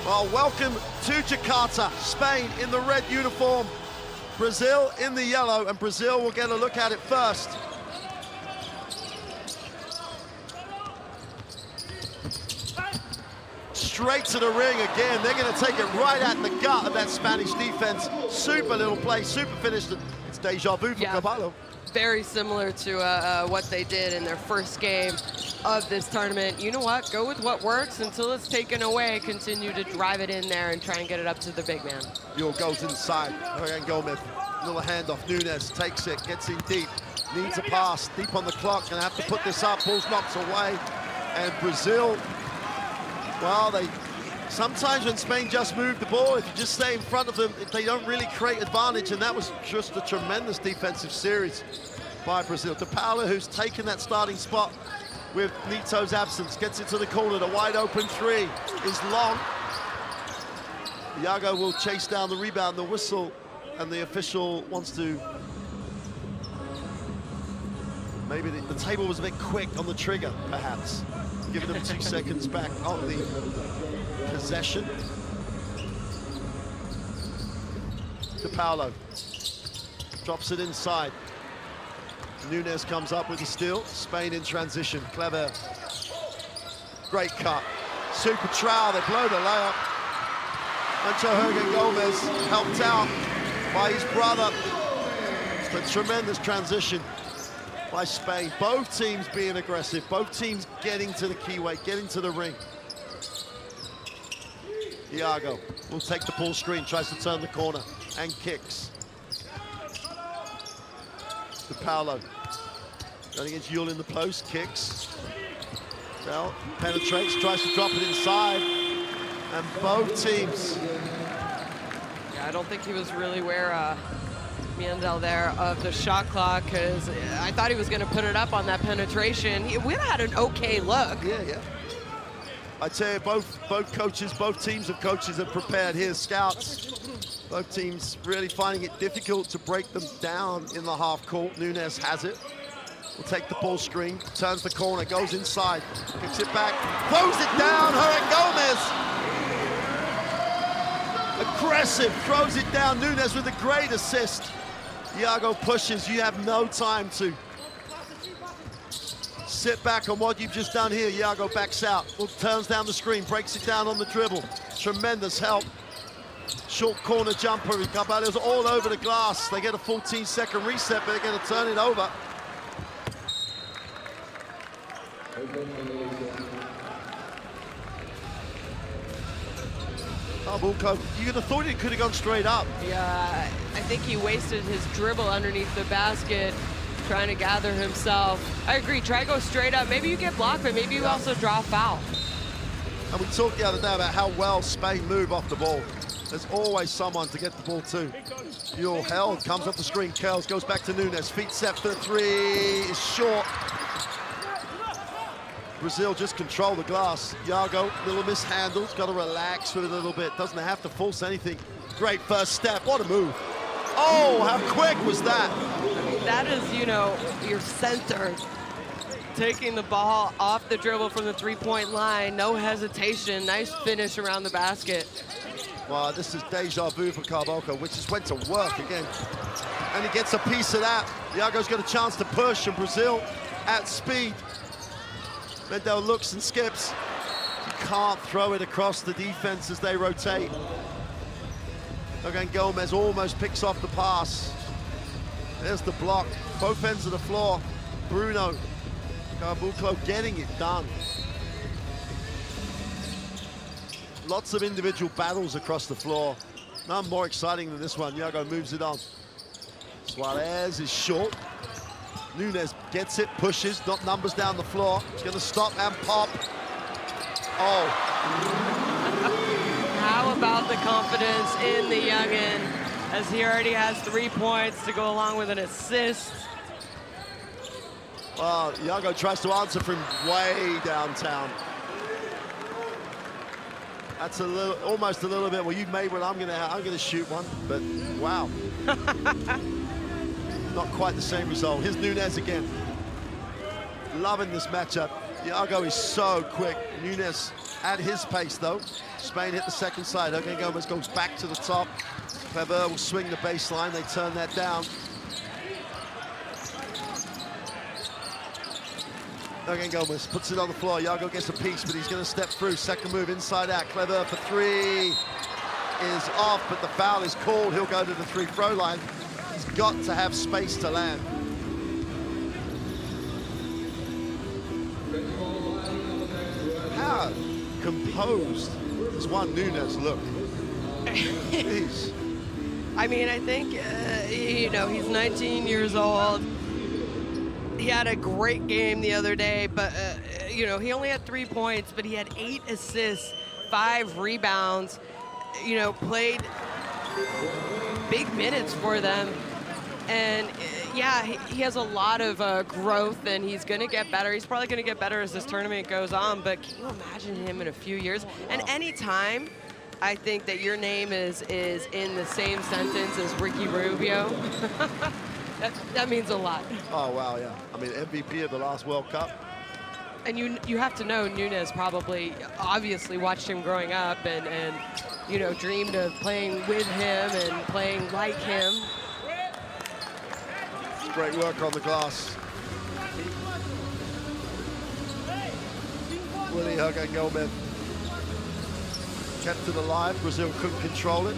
Well, welcome to Jakarta, Spain in the red uniform, Brazil in the yellow, and Brazil will get a look at it first. Straight to the ring again. They're going to take it right at the gut of that Spanish defense. Super little play, super finish. It's deja vu for Carvalho. Very similar to what they did in their first game of this tournament. You know what? Go with what works until it's taken away. Continue to drive it in there and try and get it up to the big man. Yul goes inside. Hernan Gomez, little handoff. Nunes takes it, gets in deep. Needs a pass, deep on the clock. Gonna have to put this up. Bulls knocks away. And Brazil, well, sometimes when Spain just move the ball, if you just stay in front of them, they don't really create advantage, and that was just a tremendous defensive series by Brazil. De Paula, who's taken that starting spot with Nito's absence, gets it to the corner. The wide open three is long. Iago will chase down the rebound, the whistle, and the official wants to... Maybe the table was a bit quick on the trigger, perhaps. Giving them 2 seconds back on the possession. De Paula drops it inside. Nunes comes up with the steal. Spain in transition. Clever. Great cut. Super trowel. They blow the layup. Ancho Hernan Gomez helped out by his brother. It's a tremendous transition by Spain. Both teams being aggressive. Both teams getting to the keyway, getting to the ring. Iago will take the ball screen, tries to turn the corner, and kicks. De Paula going against Yul in the post, kicks. Well, penetrates, tries to drop it inside, and both teams. Yeah, I don't think he was really aware, Miendel there, of the shot clock, because I thought he was going to put it up on that penetration. He would have had an okay look. Yeah. I tell you, both coaches, both teams of coaches have prepared here, scouts. Both teams really finding it difficult to break them down in the half court. Nunes has it. Will take the ball screen, turns the corner, goes inside, kicks it back, throws it down. Hernan Gomez, aggressive, throws it down. Nunes with a great assist. Iago pushes. You have no time to sit back on what you've just done here. Iago backs out, turns down the screen, breaks it down on the dribble. Tremendous help. Short corner jumper. Carvalho's all over the glass. They get a 14-second reset, but they're going to turn it over. Oh, Bulko, you would have thought it could have gone straight up. Yeah, I think he wasted his dribble underneath the basket, trying to gather himself. I agree, try to go straight up. Maybe you get blocked, but maybe you also draw a foul. And we talked the other day about how well Spain move off the ball. There's always someone to get the ball to. Yul held, comes off the screen, curls, goes back to Nunes. Feet set for the three, is short. Brazil just control the glass. Iago, little mishandles, got to relax with it a little bit. Doesn't have to force anything. Great first step, what a move. Oh, how quick was that? I mean, that is, you know, your center taking the ball off the dribble from the three-point line. No hesitation, nice finish around the basket. Well, this is deja vu for Carvalho, which just went to work again. And he gets a piece of that. Iago's got a chance to push, and Brazil at speed. Miendel looks and skips. You can't throw it across the defense as they rotate. Hernan Gomez almost picks off the pass. There's the block. Both ends of the floor. Bruno Caboclo getting it done. Lots of individual battles across the floor. None more exciting than this one. Iago moves it on. Suarez is short. Nunes gets it, pushes, not numbers down the floor. He's going to stop and pop. Oh. How about the confidence in the youngin, as he already has 3 points to go along with an assist. Iago tries to answer from way downtown. That's a little, almost a little bit. Well, you made one. I'm gonna shoot one. But wow. Not quite the same result. Here's Nunes again. Loving this matchup. Iago is so quick. Nunes at his pace, though. Spain hit the second side. Hernan Gomez goes back to the top. Kleber will swing the baseline. They turn that down. Hernan Gomez puts it on the floor. Yago gets a piece, but he's going to step through. Second move inside out. Kleber for three is off, but the foul is called. He'll go to the free-throw line. He's got to have space to land. How composed does Juan Nunes look? Jeez. I mean, I think, you know, he's 19 years old. He had a great game the other day, but, you know, he only had 3 points, but he had 8 assists, 5 rebounds, you know, played big minutes for them. And, yeah, he has a lot of growth, and he's going to get better. He's probably going to get better as this tournament goes on, but can you imagine him in a few years? And anytime I think that your name is in the same sentence as Ricky Rubio, that means a lot. Oh, wow, yeah. I mean, MVP of the last World Cup. And you have to know Nunes probably obviously watched him growing up and you know, dreamed of playing with him and playing like him. Great work on the glass. Willy Hernan Gomez kept it alive. Brazil couldn't control it.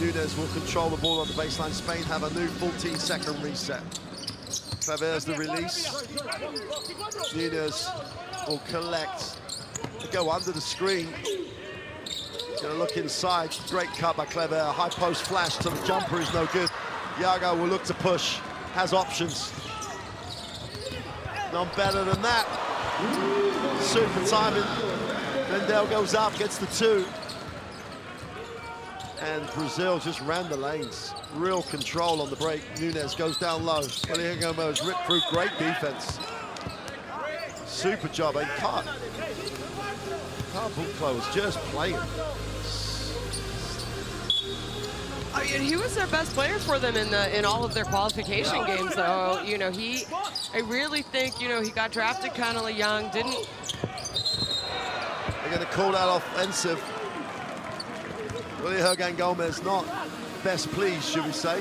Nunes will control the ball on the baseline. Spain have a new 14-second reset. Kleber's the release. Nunes will collect. They go under the screen. Gonna look inside. Great cut by Kleber. High post flash to the jumper is no good. Yago will look to push. Has options. None better than that. Super timing. Mendel goes up, gets the 2. And Brazil just ran the lanes. Real control on the break. Nunes goes down low. Willy Gomez ripped through. Great defense. Super job. And Carl Buklo was just playing. I mean, he was their best player for them in all of their qualification games, though. You know, I really think, you know, he got drafted kind of young, didn't. They're going to call that offensive. Willy Hernan Gomez not best pleased, should we say.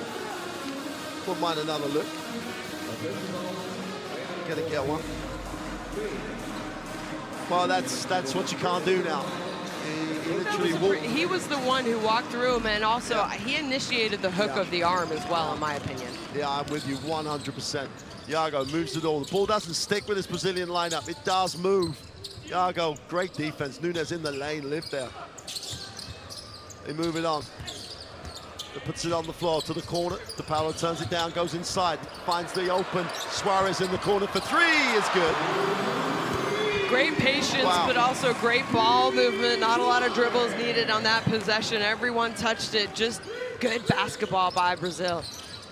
Wouldn't mind another look. Gonna get one. Well, that's what you can't do now. He literally walked. He was the one who walked through him, and also he initiated the hook of the arm as well, in my opinion. Yeah, I'm with you 100%. Yago moves it all. The ball doesn't stick with his Brazilian lineup. It does move. Yago, great defense. Nunes in the lane, lived there. They move it on. He puts it on the floor to the corner. DePaulo turns it down, goes inside, finds the open. Suarez in the corner for 3 is good. Great patience, wow. But also great ball movement. Not a lot of dribbles needed on that possession. Everyone touched it. Just good basketball by Brazil.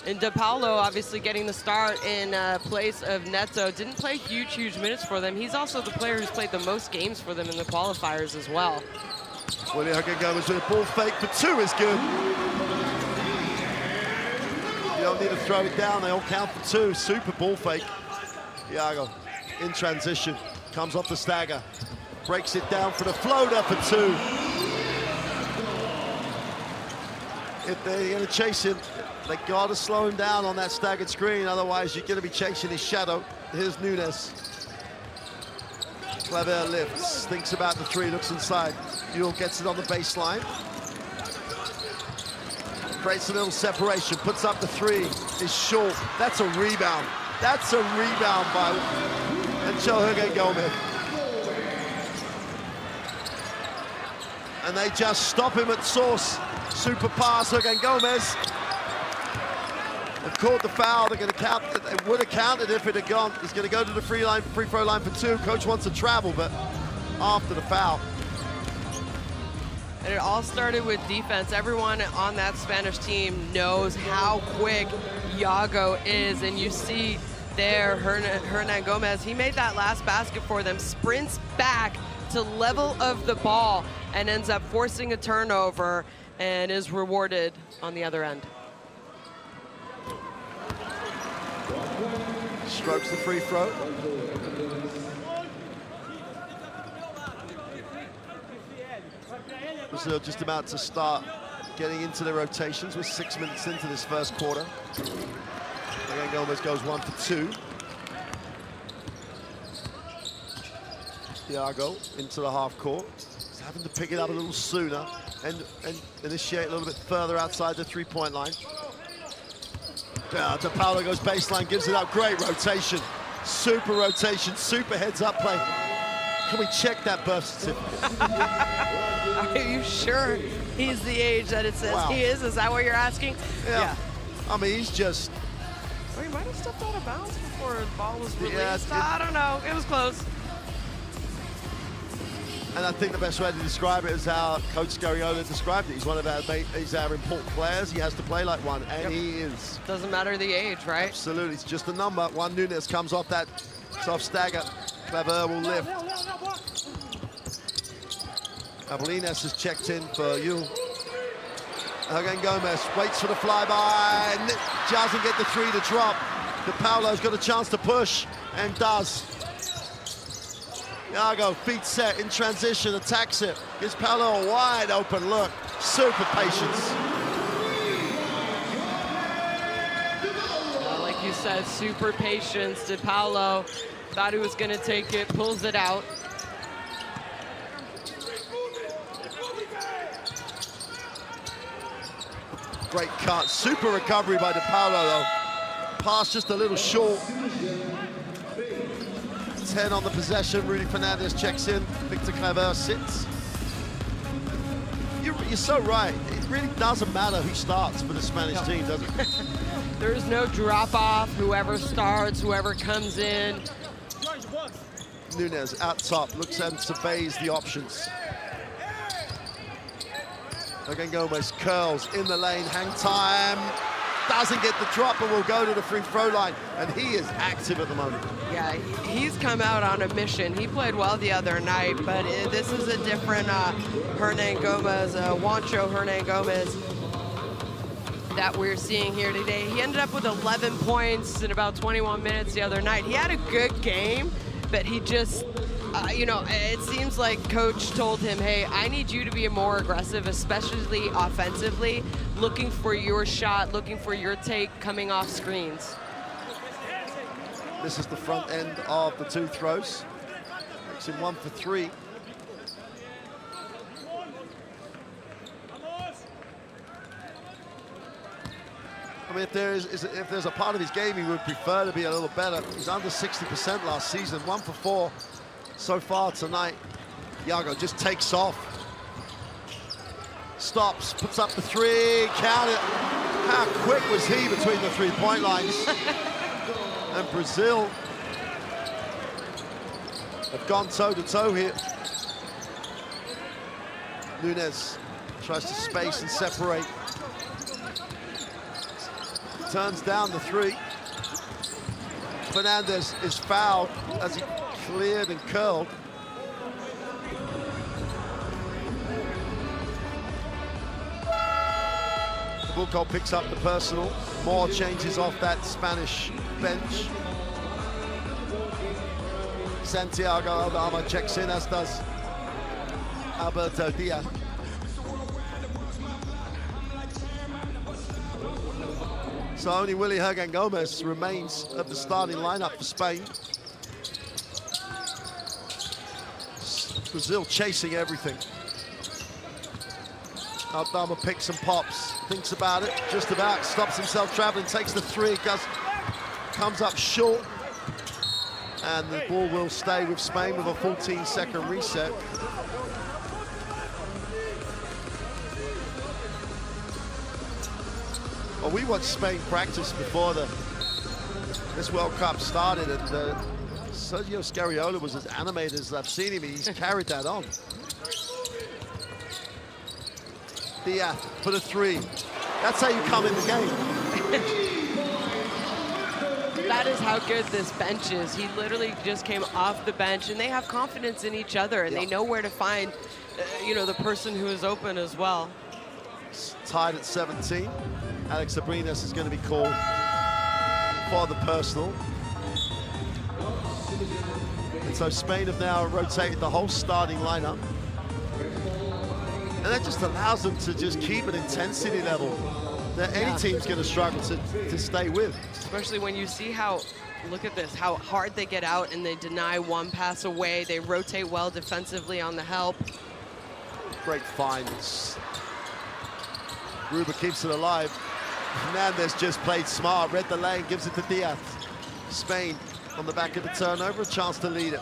And DePaulo obviously getting the start in place of Neto. Didn't play huge minutes for them. He's also the player who's played the most games for them in the qualifiers as well. Willy Hernan Gomez with a ball fake for 2 is good. You don't need to throw it down. They all count for 2. Super ball fake. Yago in transition. Comes off the stagger. Breaks it down for the floater for 2. If they're going to chase him, they got to slow him down on that staggered screen. Otherwise, you're going to be chasing his shadow. Here's Nunes. Kleber lifts, thinks about the 3, looks inside. Ewell gets it on the baseline. Creates a little separation, puts up the 3, is short. That's a rebound. That's a rebound by Hernan Gomez. And they just stop him at source. Super pass, Hernan Gomez. They've called the foul. They're going to count. They would have counted if it had gone. He's going to go to the free throw line for 2. Coach wants to travel, but after the foul. And it all started with defense. Everyone on that Spanish team knows how quick Yago is, and you see there Hernan Gomez. He made that last basket for them, sprints back to level of the ball, and ends up forcing a turnover, and is rewarded on the other end. Strokes the free throw. Brazil just about to start getting into the rotations. We're 6 minutes into this first quarter. Again, Gomez goes 1 for 2. Thiago into the half court. He's having to pick it up a little sooner and initiate a little bit further outside the three-point line. De Paulo goes baseline, gives it up. Great rotation. Super rotation, super heads-up play. Can we check that birth certificate? Are you sure he's the age that it says he is? Is that what you're asking? Yeah. I mean, he's just... Well, he might have stepped out of bounds before the ball was released. Yeah, I don't know. It was close. And I think the best way to describe it is how Coach Scariolo described it. He's one of he's our important players. He has to play like one, and he is. Doesn't matter the age, right? Absolutely, it's just a number. Juan Nunes comes off that soft stagger. Clever will lift. Abolines has checked in for you. Again, Gomez waits for the flyby. Doesn't get the three to drop. De Paulo's got a chance to push, and does. Thiago, feet set in transition, attacks it. Gives Paulo a wide open look. Super patience. Like you said, super patience. De Paulo thought he was going to take it, pulls it out. Great cut, super recovery by De Paulo though. Pass just a little short. 10 on the possession. Rudy Fernandez checks in. Victor Claver sits. You're so right. It really doesn't matter who starts for the Spanish team, does it? There's no drop-off. Whoever starts, whoever comes in. Nunes out top, looks and surveys the options. Again, Gomez curls in the lane, hang time. Doesn't get the drop, but will go to the free throw line. And he is active at the moment. Yeah, he's come out on a mission. He played well the other night, but this is a different Hernan Gomez, Juancho Hernan Gomez that we're seeing here today. He ended up with 11 points in about 21 minutes the other night. He had a good game, but he just, you know, it seems like coach told him, hey, I need you to be more aggressive, especially offensively, looking for your shot, looking for your take coming off screens. This is the front end of the two throws. Makes him 1 for 3. I mean, if there's a part of his game he would prefer to be a little better. He's under 60% last season, 1 for 4 so far tonight. Thiago just takes off. Stops, puts up the three, count it. How quick was he between the three-point lines? And Brazil have gone toe-to-toe here. Nunes tries to space and separate. Turns down the three. Fernandez is fouled as he cleared and curled. Bucco picks up the personal. More changes off that Spanish bench. Santiago Aldama checks in, as does Alberto Diaz. So only Willy Hernan Gomez remains at the starting lineup for Spain. Brazil chasing everything. Aldama picks and pops, thinks about it, just about, stops himself traveling, takes the three, comes up short. And the ball will stay with Spain with a 14-second reset. Well, we watched Spain practice before this World Cup started, and Sergio Scariolo was as animated as I've seen him. He's carried that on. Diaz for the three. That's how you come in the game. That is how good this bench is. He literally just came off the bench, and they have confidence in each other, and they know where to find, you know, the person who is open as well. It's tied at 17. Alex Abrines is going to be called for the personal. And so Spain have now rotated the whole starting lineup. And that just allows them to just keep an intensity level that any team's going to struggle to stay with. Especially when you see how, look at this, how hard they get out and they deny one pass away. They rotate well defensively on the help. Great finds. Gruber keeps it alive. Fernandez just played smart, read the lane, gives it to Diaz. Spain on the back of the turnover, a chance to lead it.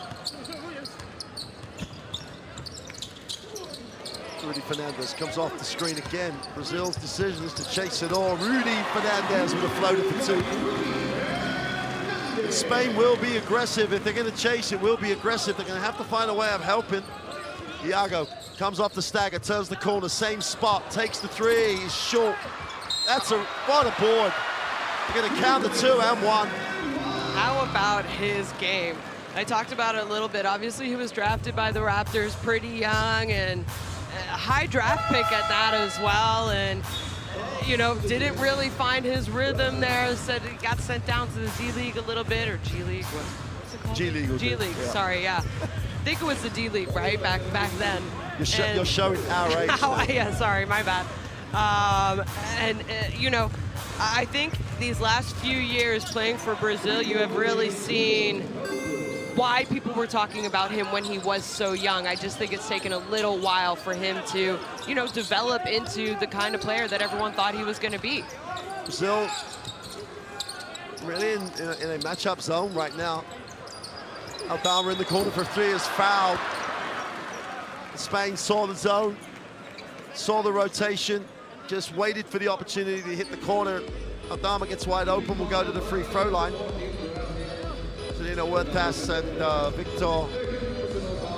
Rudy Fernandez comes off the screen again. Brazil's decision is to chase it all. Rudy Fernandez with a floater for two. Spain will be aggressive. If they're going to chase, it will be aggressive. They're going to have to find a way of helping. Iago comes off the stagger, turns the corner, same spot, takes the three, he's short. That's what a board. They're going to count the 2 and 1. How about his game? I talked about it a little bit. Obviously, he was drafted by the Raptors pretty young, and a high draft pick at that as well. And, you know, didn't really find his rhythm there. Said he got sent down to the D-League a little bit, or G-League. What's it called? G-League. G-League, yeah. Sorry, yeah. I think it was the D-League, right? Back then. You're showing our age. Yeah, sorry, my bad. You know, I think these last few years playing for Brazil, you have really seen why people were talking about him when he was so young. I just think it's taken a little while for him to, you know, develop into the kind of player that everyone thought he was going to be. Brazil really in a matchup zone right now. Aldama in the corner for 3 is fouled. Spain saw the zone, saw the rotation, just waited for the opportunity to hit the corner. Aldama gets wide open, will go to the free throw line. Celino Huertas and Victor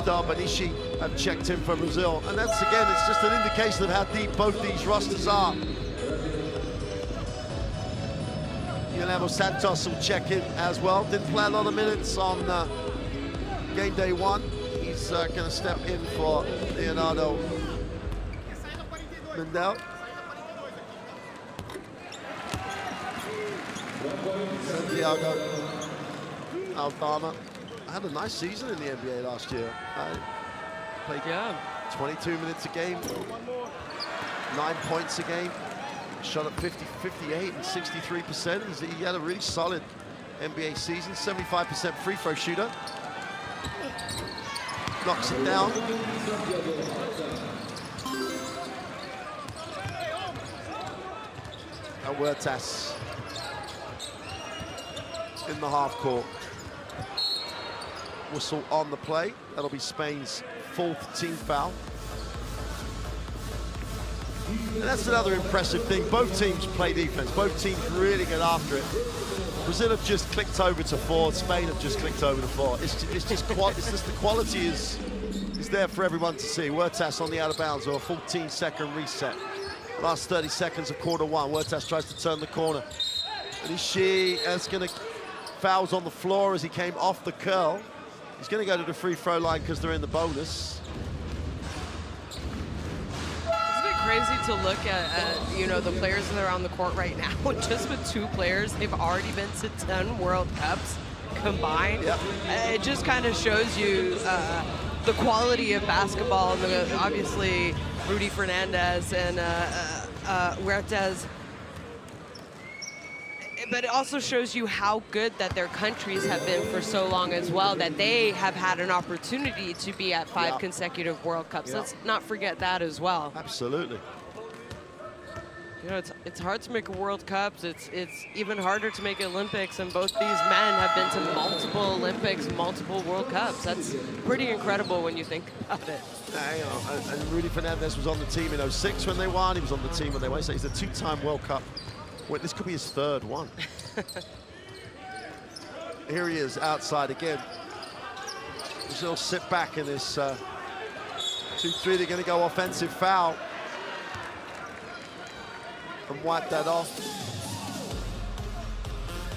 Darbanishi have checked in for Brazil. And that's, again, it's just an indication of how deep both these rosters are. Guillermo Santos will check in as well. Didn't play a lot of minutes on game day 1. He's going to step in for Leonardo Mendel. Santiago Aldama had a nice season in the NBA last year. Played 22 minutes a game, 9 points a game, shot at 58 and 63%. He had a really solid NBA season, 75% free throw shooter. Knocks it down. And Huertas in the half court. Whistle on the play. That'll be Spain's 4th team foul. And that's another impressive thing. Both teams play defense. Both teams really get after it. Brazil have just clicked over to 4. Spain have just clicked over to 4. It's just the quality is there for everyone to see. Huertas on the out of bounds, or a 14-second reset. Last 30 seconds of quarter 1. Huertas tries to turn the corner. And is going to fouls on the floor as he came off the curl. He's going to go to the free throw line because they're in the bonus. Crazy to look at you know, the players that are on the court right now. Just with 2 players, they've already been to 10 World Cups combined. Yep. It just kind of shows you the quality of basketball. Obviously, Rudy Fernandez and Huertas. But it also shows you how good that their countries have been for so long as well, that they have had an opportunity to be at 5 consecutive World Cups. Let's not forget that as well. Absolutely. You know, it's hard to make a World Cups. It's even harder to make Olympics, and both these men have been to multiple Olympics, multiple World Cups. That's pretty incredible when you think about it. You know, and Rudy Fernandez was on the team in 06 when they won. He was on the team when they won. So he's a 2-time World Cup. Well, this could be his 3rd one. Here he is outside again. Brazil sit back in this 2-3. They're going to go offensive foul and wipe that off.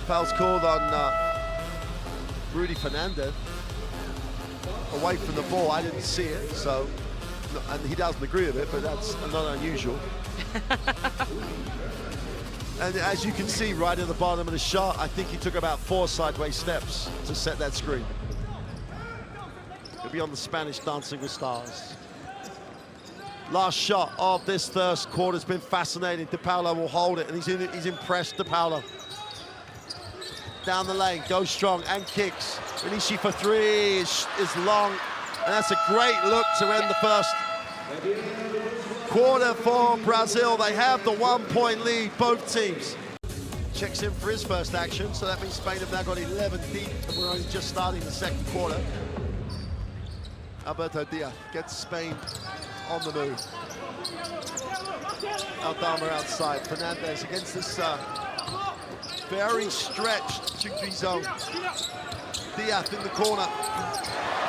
Foul's called on Rudy Fernandez. Away from the ball. I didn't see it, so, and he doesn't agree with it, but that's not unusual. And as you can see right at the bottom of the shot, I think he took about 4 sideways steps to set that screen. He'll be on the Spanish Dancing with Stars. Last shot of this first quarter has been fascinating. De Paolo will hold it, and he's impressed, De Paolo. Down the lane, goes strong and kicks. Benishi for 3 is long, and that's a great look to end the first quarter for Brazil. They have the 1-point lead, both teams. Checks in for his first action, so that means Spain have now got 11 deep, and we're only just starting the second quarter. Alberto Diaz gets Spain on the move. Aldama outside. Fernandez against this very stretched 2-3 zone. Diaz in the corner.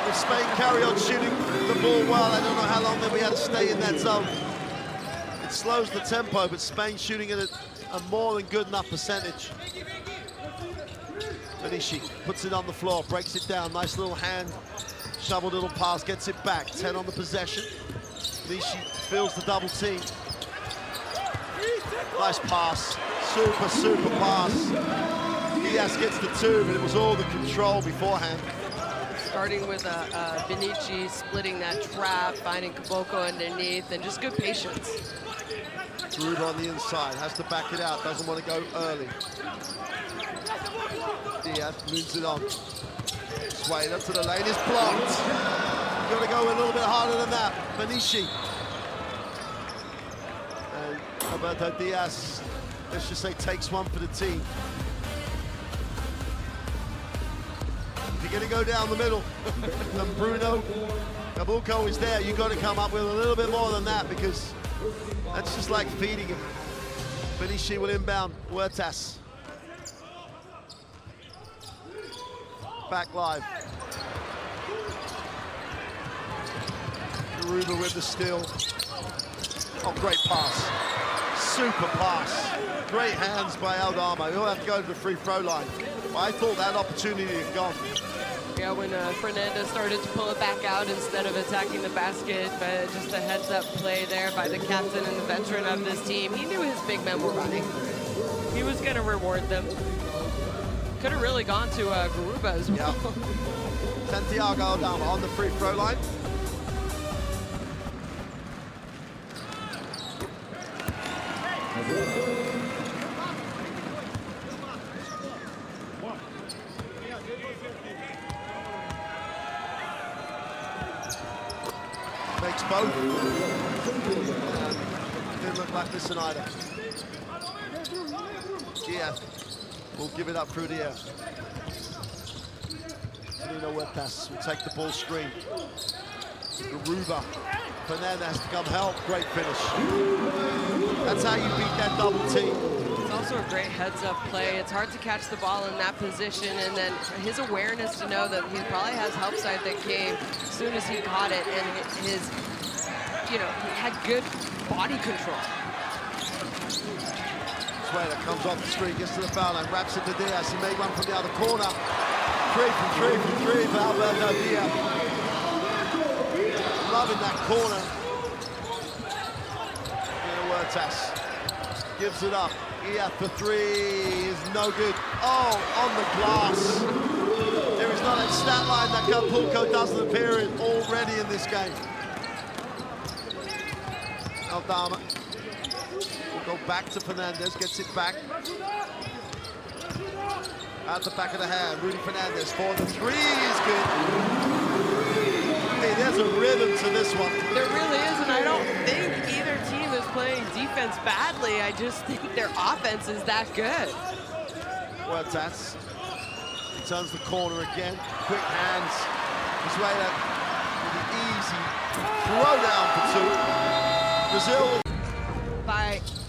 If Spain carry on shooting the ball well, I don't know how long they'll be able to stay in that zone. It slows the tempo, but Spain shooting at a more than good enough percentage. Benishi puts it on the floor, breaks it down. Nice little hand, shovel little pass, gets it back. 10 on the possession. Benishi feels the double team. Nice pass, super pass. Diaz gets the 2, but it was all the control beforehand. Starting with Benishi splitting that trap, finding Caboclo underneath, and just good patience. Groove on the inside, has to back it out, doesn't want to go early. Diaz moves it on. Swayed up to the lane, is blocked. You've got to go a little bit harder than that. Benishi. And Alberto Diaz, let's just say, takes one for the team. If you're going to go down the middle, and Bruno Caboclo is there, you've got to come up with a little bit more than that, because that's just like feeding him. Benishi will inbound. Huertas. Back live. Garuba with the steal. Oh, great pass. Super pass. Great hands by Aldama. He'll have to go to the free throw line. But I thought that opportunity had gone. Yeah, when Fernandez started to pull it back out instead of attacking the basket, but just a heads-up play there by the captain and the veteran of this team. He knew his big men were running. He was going to reward them. Could have really gone to Garuba as well. Yeah. Santiago Aldama on the free throw line. Makes both. Didn't look like this one either. Diaz will give it up through the air. Nino Huertas will take the ball screen. Garuba. Fernandez to come help. Great finish. That's how you beat that double team. It's also a great heads-up play. It's hard to catch the ball in that position, and then his awareness to know that he probably has help side that came as soon as he caught it, and his, he had good body control. Sueda comes off the screen, gets to the foul line, wraps it to Diaz. He made one from the other corner. 3 from 3 for Alberto Diaz. Loving that corner. Huertas gives it up. Diaz for 3 is no good. Oh, on the glass. There is not a stat line that Caboclo doesn't appear in already in this game. Aldama will go back to Fernandez, gets it back. At the back of the hand, Rudy Fernandez for the 3 is good. Hey, there's a rhythm to this one. There really is, and I don't think either team is playing defense badly. I just think their offense is that good. Huertas turns the corner again. Quick hands. Venezuela with the easy throw down for 2. Brazil.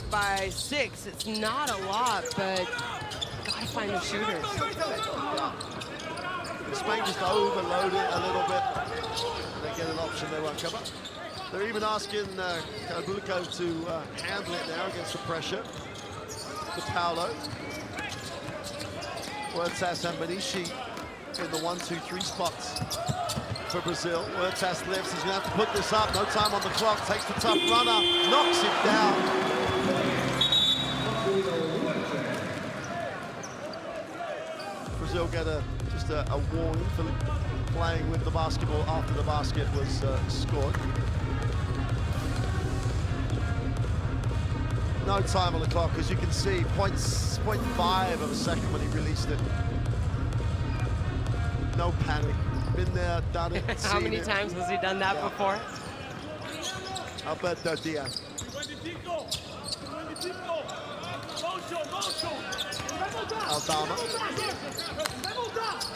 By 6, it's not a lot, but gotta find the shooters. Yeah. Spain just overload it a little bit. They get an option they won't cover. They're even asking Caboclo to handle it now against the pressure. De Paolo. Huertas and Benishi in the 1-2-3 spots for Brazil. Huertas lifts, he's gonna have to put this up. No time on the clock, takes the tough runner, knocks it down. Brazil get just a warning for playing with the basketball after the basket was scored. No time on the clock, as you can see, 0.5 of a second when he released it. No panic. Been there, done it, How many times has he done that before? Alberto Diaz. Aldama.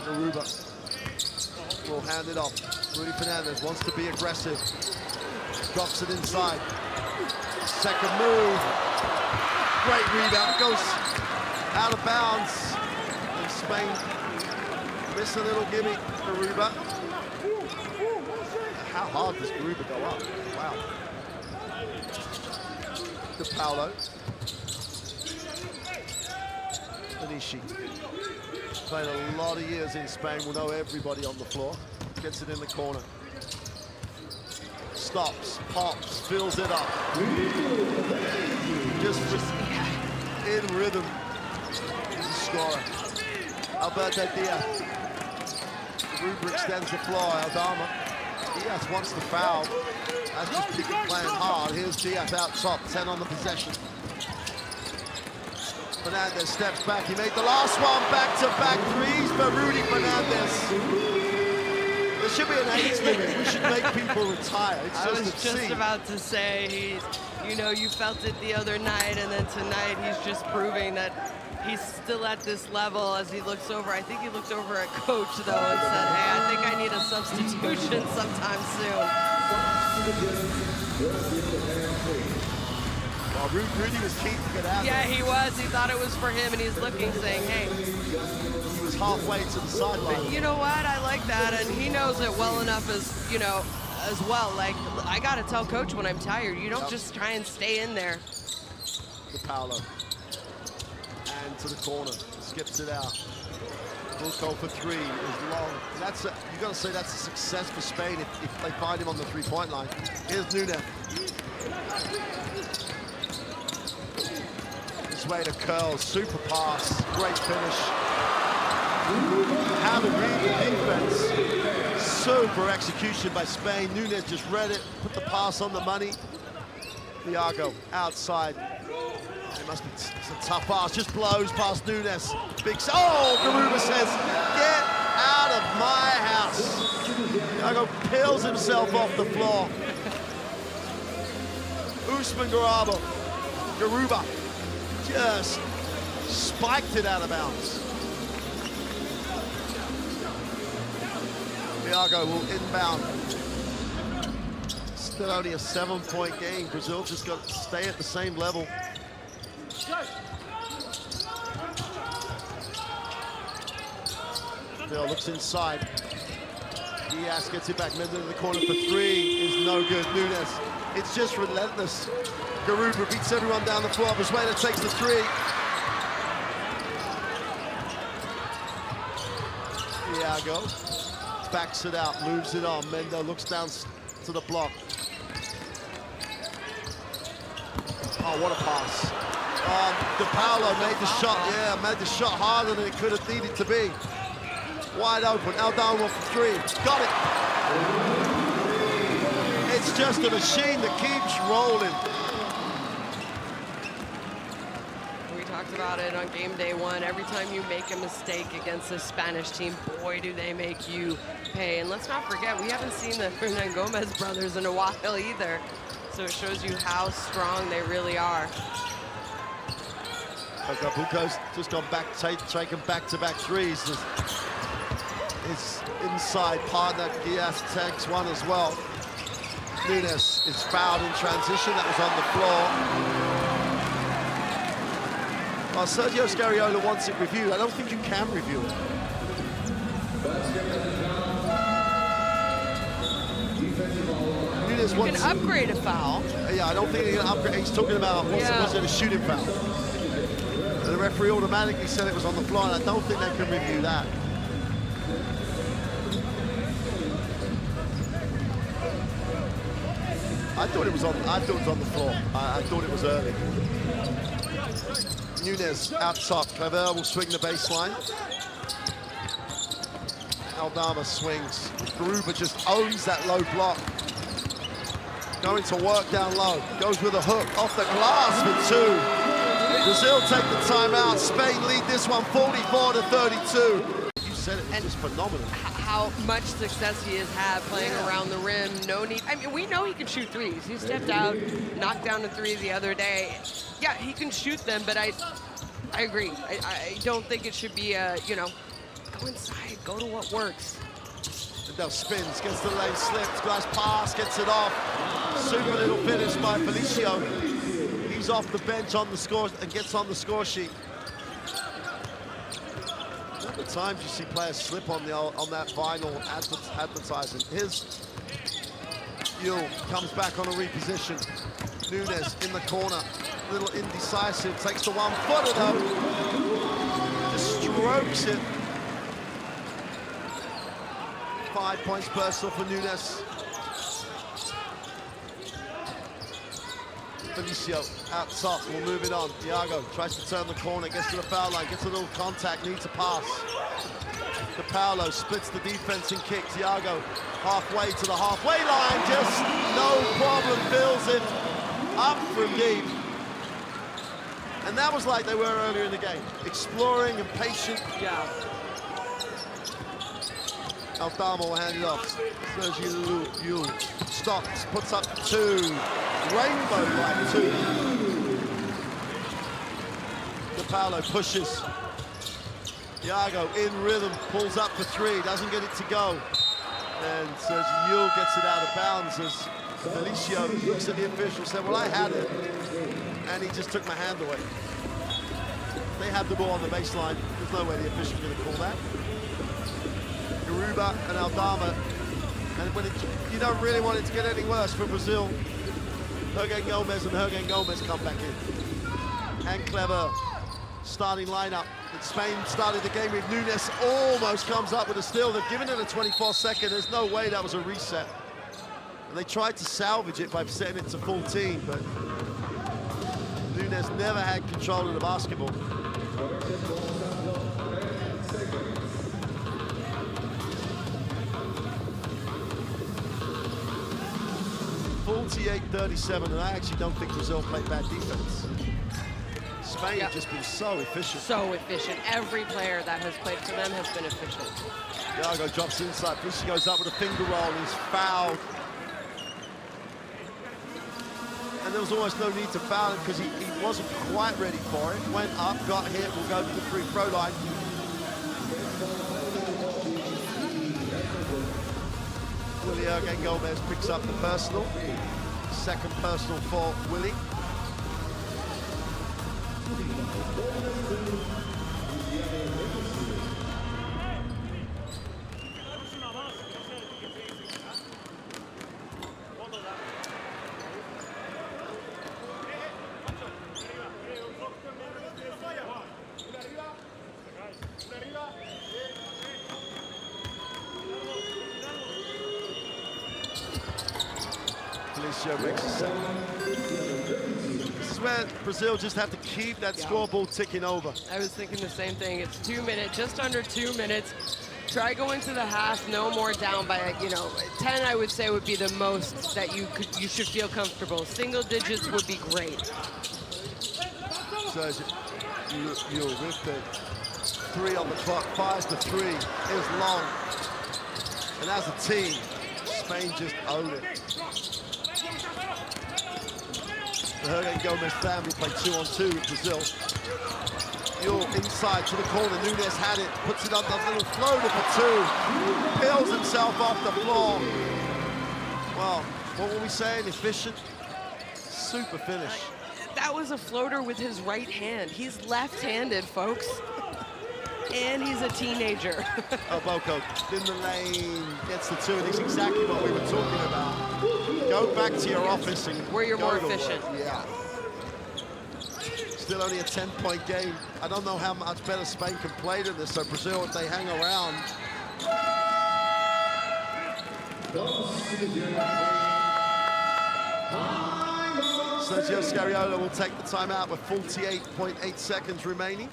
Garuba will hand it off. Rudy Fernandez wants to be aggressive. Drops it inside. Second move. Great rebound. Goes out of bounds. And Spain miss a little gimme. Garuba. How hard does Garuba go up? Wow. DePaulo. Anishi. Played a lot of years in Spain, will know everybody on the floor. Gets it in the corner. Stops, pops, fills it up. Just in rhythm. He's a scorer. Alberto Diaz. Garuba extends the floor. Aldama. Diaz wants the foul. That's just people playing hard. Here's Diaz out top, 10 on the possession. Fernandez steps back. He made the last one, back-to-back threes, but Rudy Fernandez. There should be an age limit. We should make people retire. It's I was just about to say, you know, you felt it the other night, and then tonight he's just proving that he's still at this level as he looks over. I think he looked over at coach, though, and said, hey, I think I need a substitution sometime soon. Well, Rudy was keen to get out. Yeah, he was. He thought it was for him, and he's looking, saying, hey. He was halfway to the sideline. But you know what? I like that, and he knows it well enough as, you know, as well. Like, I got to tell coach when I'm tired. You don't just try and stay in there. DePaulo. And to the corner. Skips it out. Wilco for three is long. That's you got to say that's a success for Spain if they find him on the three-point line. Here's Nunez. This way to curl, super pass, great finish. How to read the defense. Super execution by Spain. Nunez just read it, put the pass on the money. Thiago outside. It must be a tough pass, just blows past Nunez. Garuba says, get out of my house. Thiago peels himself off the floor. Usman Garuba just spiked it out of bounds. Thiago will inbound. Still only a 7-point game. Brazil just got to stay at the same level. Bill looks inside. Diaz gets it back. Mendel in the corner for three is no good. Nunez, it's just relentless. Garuba beats everyone down the floor. Brizuela takes the three. Thiago backs it out, moves it on. Mendel looks down to the block. Oh, what a pass. DePaulo made the shot, made the shot harder than it could have needed to be. Wide open, Aldama for three, got it. It's just a machine that keeps rolling. We talked about it on game day one. Every time you make a mistake against a Spanish team, boy, do they make you pay. And let's not forget, we haven't seen the Hernan Gomez brothers in a while either. So it shows you how strong they really are. Acapulco's just gone back, taken back-to-back threes. His inside partner, Diaz, takes one as well. Nunez is fouled in transition. That was on the floor. Well, Sergio Scariolo wants it reviewed. I don't think you can review it. Nunez wants... You can upgrade a foul. Yeah, I don't think he can upgrade. He's talking about, was it a shooting foul? The referee automatically said it was on the floor, and I don't think they can review that. I thought it was on the floor. I thought it was early. Nunez out top. Claver will swing the baseline. Aldama swings. Garuba just owns that low block. Going to work down low. Goes with a hook off the glass for two. Brazil take the timeout. Spain lead this one 44-32. You said it, it's just phenomenal. How much success he has had playing around the rim. No need. I mean, we know he can shoot threes. He stepped out, knocked down a three the other day. Yeah, he can shoot them, but I agree. I don't think it should be a, you know, go inside, go to what works. Now spins, gets the lane, slips, nice pass, gets it off. Super little finish by Felicio. He's off the bench on the score and gets on the score sheet. At the times you see players slip on that vinyl advertising. Here's Yule, comes back on a reposition. Nunes in the corner, a little indecisive, takes the 1-footer though. Just strokes it. 5 points personal for Nunes. Felicio out top, we'll move it on. Thiago tries to turn the corner, gets to the foul line, gets a little contact, needs a pass. DePaulo splits the defense and kicks. Thiago halfway to the halfway line, just no problem, fills it up from deep. And that was like they were earlier in the game, exploring and patient. Yeah. Aldama will hand it off. Sergio Yule stops, puts up two. Rainbow-like two. DePaulo pushes. Thiago in rhythm, pulls up for three, doesn't get it to go. And Sergio Yule gets it out of bounds as Felicio looks at the official and said, well, I had it. And he just took my hand away. They had the ball on the baseline. There's no way the official's going to call that. Garuba and Aldama, and when you don't really want it to get any worse for Brazil, Hergen Gomez come back in. And clever starting lineup. And Spain started the game with Nunes, almost comes up with a steal. They've given it a 24-second. There's no way that was a reset. And they tried to salvage it by setting it to full team, but Nunes never had control of the basketball. 48-37, and I actually don't think Brazil played bad defense. Spain have just been so efficient. So efficient. Every player that has played for them has been efficient. Thiago drops inside. Bushi goes up with a finger roll. He's fouled. And there was almost no need to foul him because he wasn't quite ready for it. Went up, got hit, will go to the free throw line. Willie Hergen Gomez picks up the personal. Second personal for Willie. Makes a seven. This is where Brazil just have to keep that scoreboard ticking over. I was thinking the same thing. It's 2 minutes, just under 2 minutes. Try going to the half, no more down by, 10 I would say would be the most that you should feel comfortable. Single digits would be great. So you're with the 3 on the clock, 5-3 is long. And as a team, Spain just owned it. The Hergen Gomez family played 2-on-2 with Brazil. Yule inside to the corner. Nunes had it, puts it on the little floater for two. Peels himself off the floor. Well, what were we saying? Efficient? Super finish. That was a floater with his right hand. He's left-handed, folks. And he's a teenager. Boko in the lane, gets the two, and it's exactly what we were talking about. Go back to your office and where you're more efficient. Yeah. Still only a 10-point game. I don't know how much better Spain can play than this, so Brazil, if they hang around. Sergio Scariolo will take the timeout with 48.8 seconds remaining.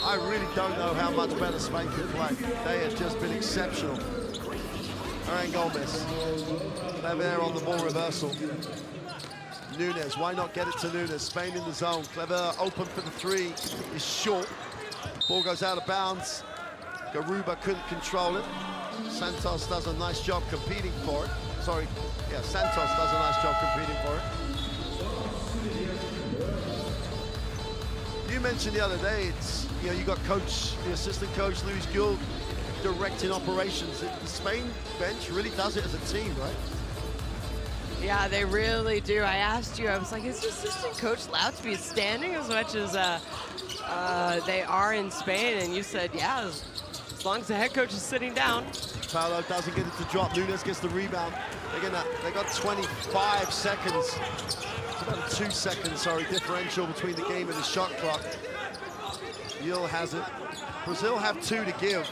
I really don't know how much better Spain can play. They have just been exceptional. Hernan Gomez. Clever on the ball reversal. Nunes, why not get it to Nunes? Spain in the zone. Clever open for the three. Is short. Ball goes out of bounds. Garuba couldn't control it. Santos does a nice job competing for it. Sorry, yeah, Santos does a nice job competing for it. You mentioned the other day, it's, you know, you got the assistant coach, Luis Gil, directing operations. The Spain bench really does it as a team, right? Yeah, they really do. I asked you, I was like, is the assistant coach allowed to be standing as much as they are in Spain? And you said, yeah, as long as the head coach is sitting down. Paulo doesn't get it to drop. Nunes gets the rebound. They got 25 seconds. It's about a 2 second, differential between the game and the shot clock. Gil has it. Brazil have 2 to give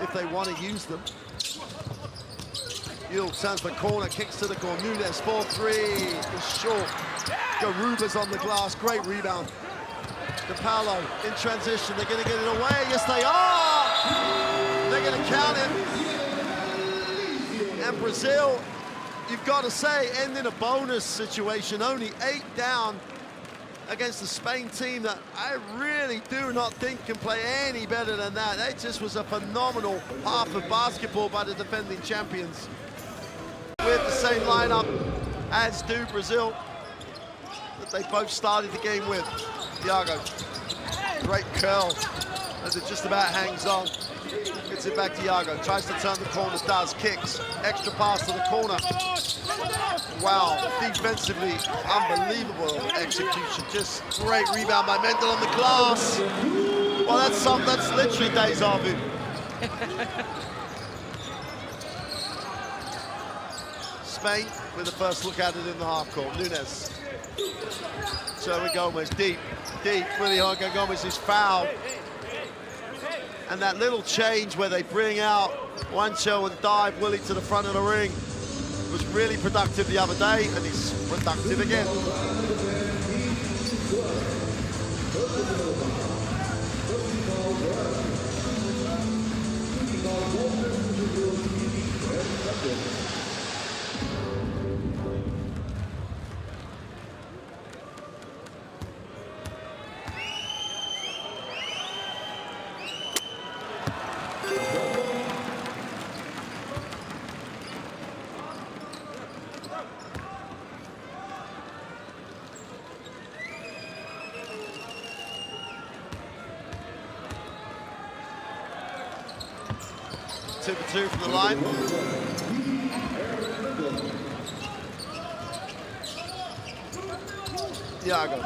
if they want to use them. Gil turns the corner, kicks to the corner. Nunes 4-3 is short. Garuba's on the glass, great rebound. DePaulo in transition, they're gonna get it away. Yes, they are! They're gonna count it. And Brazil, you've got to say, end in a bonus situation, only 8 down against the Spain team that I really do not think can play any better than that. It just was a phenomenal half of basketball by the defending champions. With the same lineup as do Brazil that they both started the game with. Thiago, great curl as it just about hangs on. Gets it back to Thiago, tries to turn the corner, does, kicks, extra pass to the corner. Wow, defensively, unbelievable execution. Just great rebound by Mendel on the glass. Well, that's literally deja vu. Spain with the first look at it in the half court. Nunes. Hernan Gomez, deep. Really Hernan Gomez is fouled. And that little change where they bring out Juancho and dive Willie to the front of the ring was really productive the other day, and he's productive again. Two for 2 from the line. Thiago.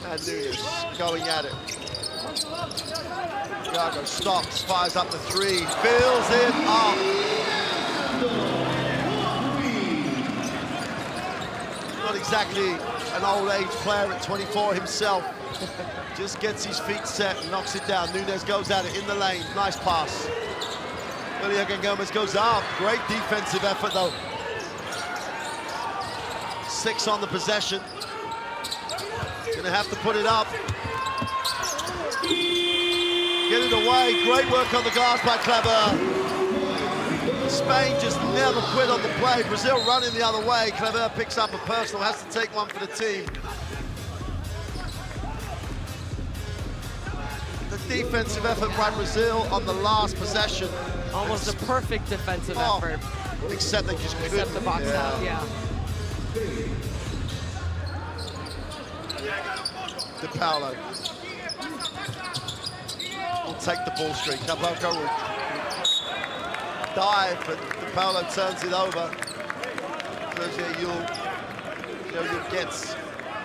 And Nunes going at it. Thiago stops, fires up the 3, fills it up. Not exactly an old age player at 24 himself. Just gets his feet set and knocks it down. Nunes goes at it in the lane. Nice pass. Hernan Gomez goes up. Great defensive effort, though. 6 on the possession. Gonna have to put it up. Get it away. Great work on the glass by Clever. Spain just never quit on the play. Brazil running the other way. Clever picks up a personal, has to take one for the team. The defensive effort by Brazil on the last possession. Almost a perfect defensive effort. Except they just couldn't. Except the box out, yeah. DePaulo will take the ball streak. Caboclo will dive, but DePaulo turns it over. Yul gets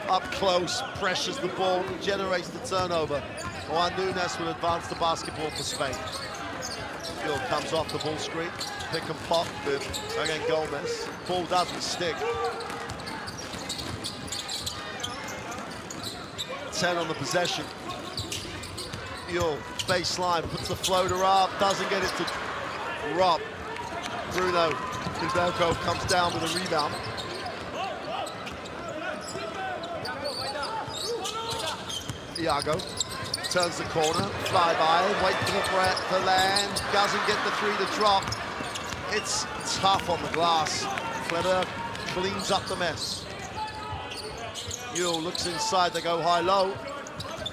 up close, pressures the ball, generates the turnover. Juan Nunes will advance the basketball for Spain. Gil comes off the ball screen, pick and pop with Hernan Gomez. Ball doesn't stick. 10 on the possession. Gil, baseline, puts the floater up, doesn't get it to drop. Bruno Caboclo comes down with a rebound. Thiago turns the corner, fly by, wait for the breath to land, doesn't get the three to drop. It's tough on the glass. Kleber cleans up the mess. Yule looks inside, they go high-low.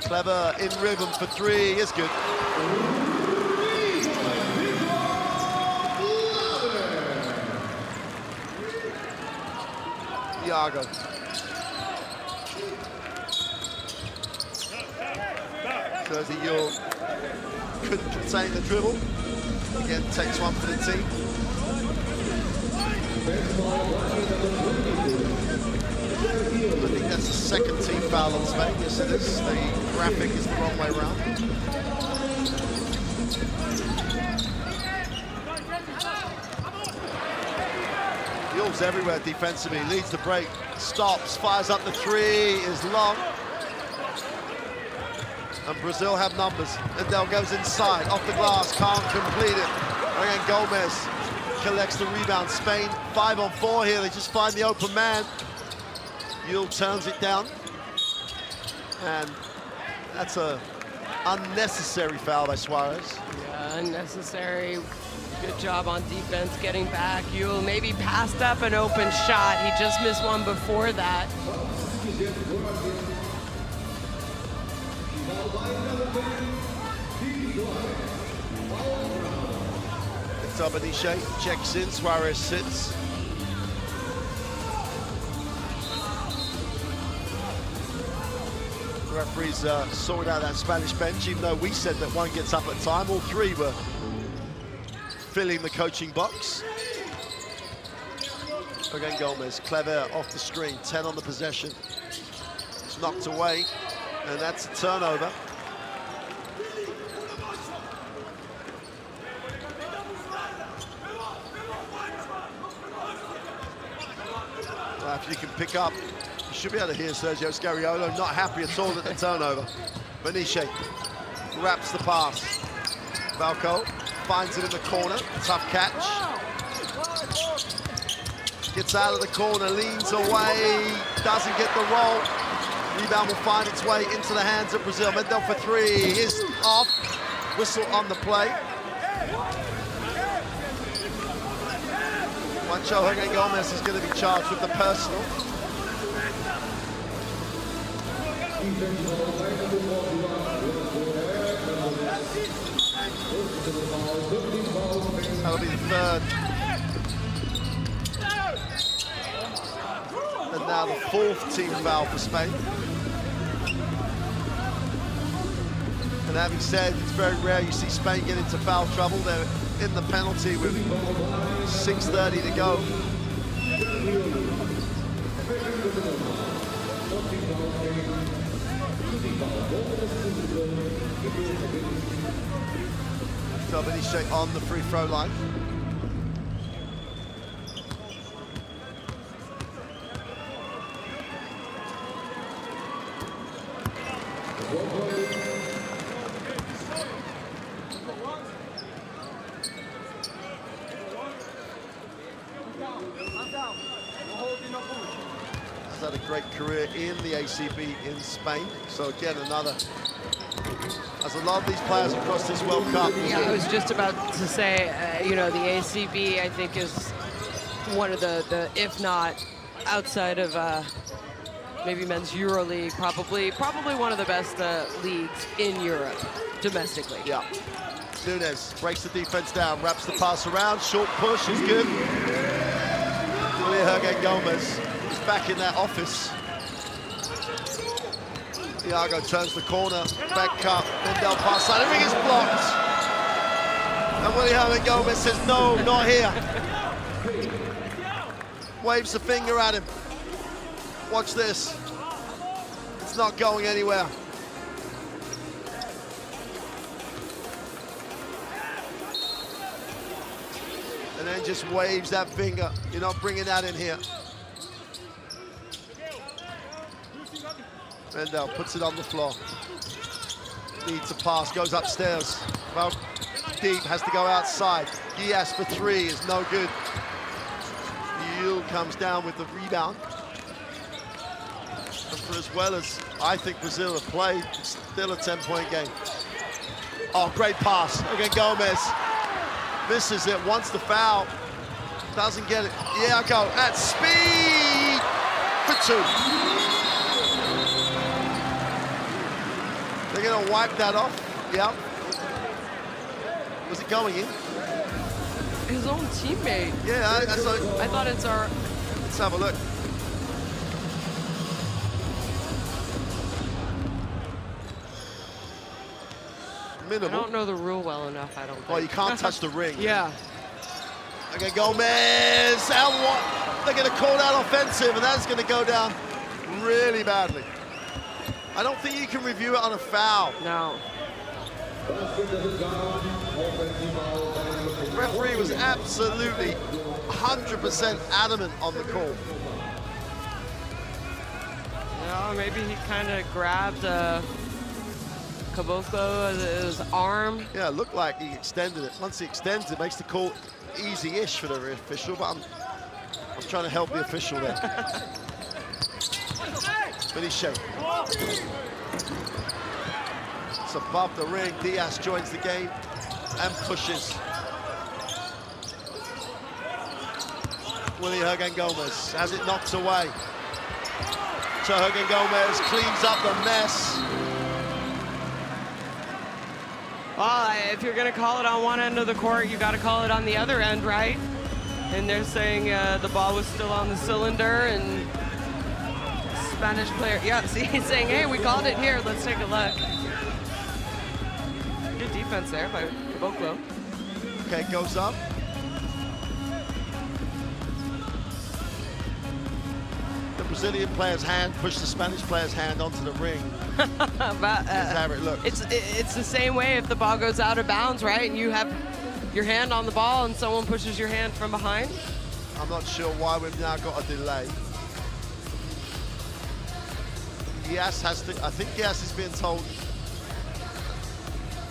Kleber in rhythm for three, is good. Iago. Jersey Yule couldn't contain the dribble. Again, takes one for the team. I think that's the second team foul on Spain. Yes, it is. The graphic is the wrong way around. Yule's everywhere defensively. Leads the break, stops, fires up the three, is long. And Brazil have numbers. Mendel goes inside, off the glass, can't complete it. Again, Gomez collects the rebound. Spain 5-on-4 here. They just find the open man. Yule turns it down. And that's a unnecessary foul by Suarez. Yeah, unnecessary. Good job on defense, getting back. Yule maybe passed up an open shot. He just missed one before that. Beniche checks in, Suarez sits. The referees sorted out that Spanish bench, even though we said that one gets up at a time. All three were filling the coaching box. Again, Gomez, Kleber off the screen, 10 on the possession. It's knocked away, and that's a turnover. If you can pick up, you should be able to hear Sergio Scariolo, not happy at all at the turnover. Beniche wraps the pass. Valco finds it in the corner, tough catch. Gets out of the corner, leans away, doesn't get the roll. Rebound will find its way into the hands of Brazil. Mendel for three, is off. Whistle on the play. Juancho Hernan Gomez is going to be charged with the personal. That'll be the third. And now the fourth team foul for Spain. And having said, it's very rare you see Spain get into foul trouble. They're in the penalty with 6:30 to go. So Beniche on the free throw line. He's had a great career in the ACB in Spain. So again, another, as a lot of these players across this World Cup. Yeah, I was just about to say, you know, the ACB, I think, is one of the if not outside of maybe men's EuroLeague, probably one of the best leagues in Europe domestically. Yeah. Nunes breaks the defense down, wraps the pass around, short push is good. Julia Hernan Gomez is back in that office. Iago turns the corner, back cut, Mendel pass side, everything is blocked. And Willie Hernan Gomez says, no, not here. Waves the finger at him. Watch this. It's not going anywhere. And then just waves that finger. You're not bringing that in here. Mendel puts it on the floor. Needs a pass, goes upstairs. Well, deep, has to go outside. Diaz for three is no good. Yule comes down with the rebound. And for as well as I think Brazil have played. It's still a 10-point game. Oh, great pass. Again, Gomez misses it, wants the foul. Doesn't get it. Yeah, go at speed for 2. They're going to wipe that off. Yeah. Was it going in? His own teammate. Yeah, I thought it's our... Let's have a look. Minimal. I don't know the rule well enough, I don't think. Well, you can't touch the ring. Yeah. Okay, Gomez. And what? They're going to call that offensive, and that's going to go down really badly. I don't think you can review it on a foul. No. The referee was absolutely 100% adamant on the call. Yeah, maybe he kind of grabbed Caboclo his arm. Yeah, it looked like he extended it. Once he extends it, makes the call easy-ish for the official, but I'm trying to help the official there. Finish it. It's above the ring. Diaz joins the game and pushes. Willy Hernangomez has it knocked away. So Hernangomez cleans up the mess. Well, if you're going to call it on one end of the court, you got to call it on the other end, right? And they're saying the ball was still on the cylinder, and Spanish player, yeah, see, he's saying, hey, we called it here. Let's take a look. Good defense there by Caboclo. Okay, goes up. The Brazilian player's hand pushed the Spanish player's hand onto the ring. But, how it looks. It's the same way if the ball goes out of bounds, right? And you have your hand on the ball and someone pushes your hand from behind. I'm not sure why we've now got a delay. Diaz has to, I think Diaz is being told.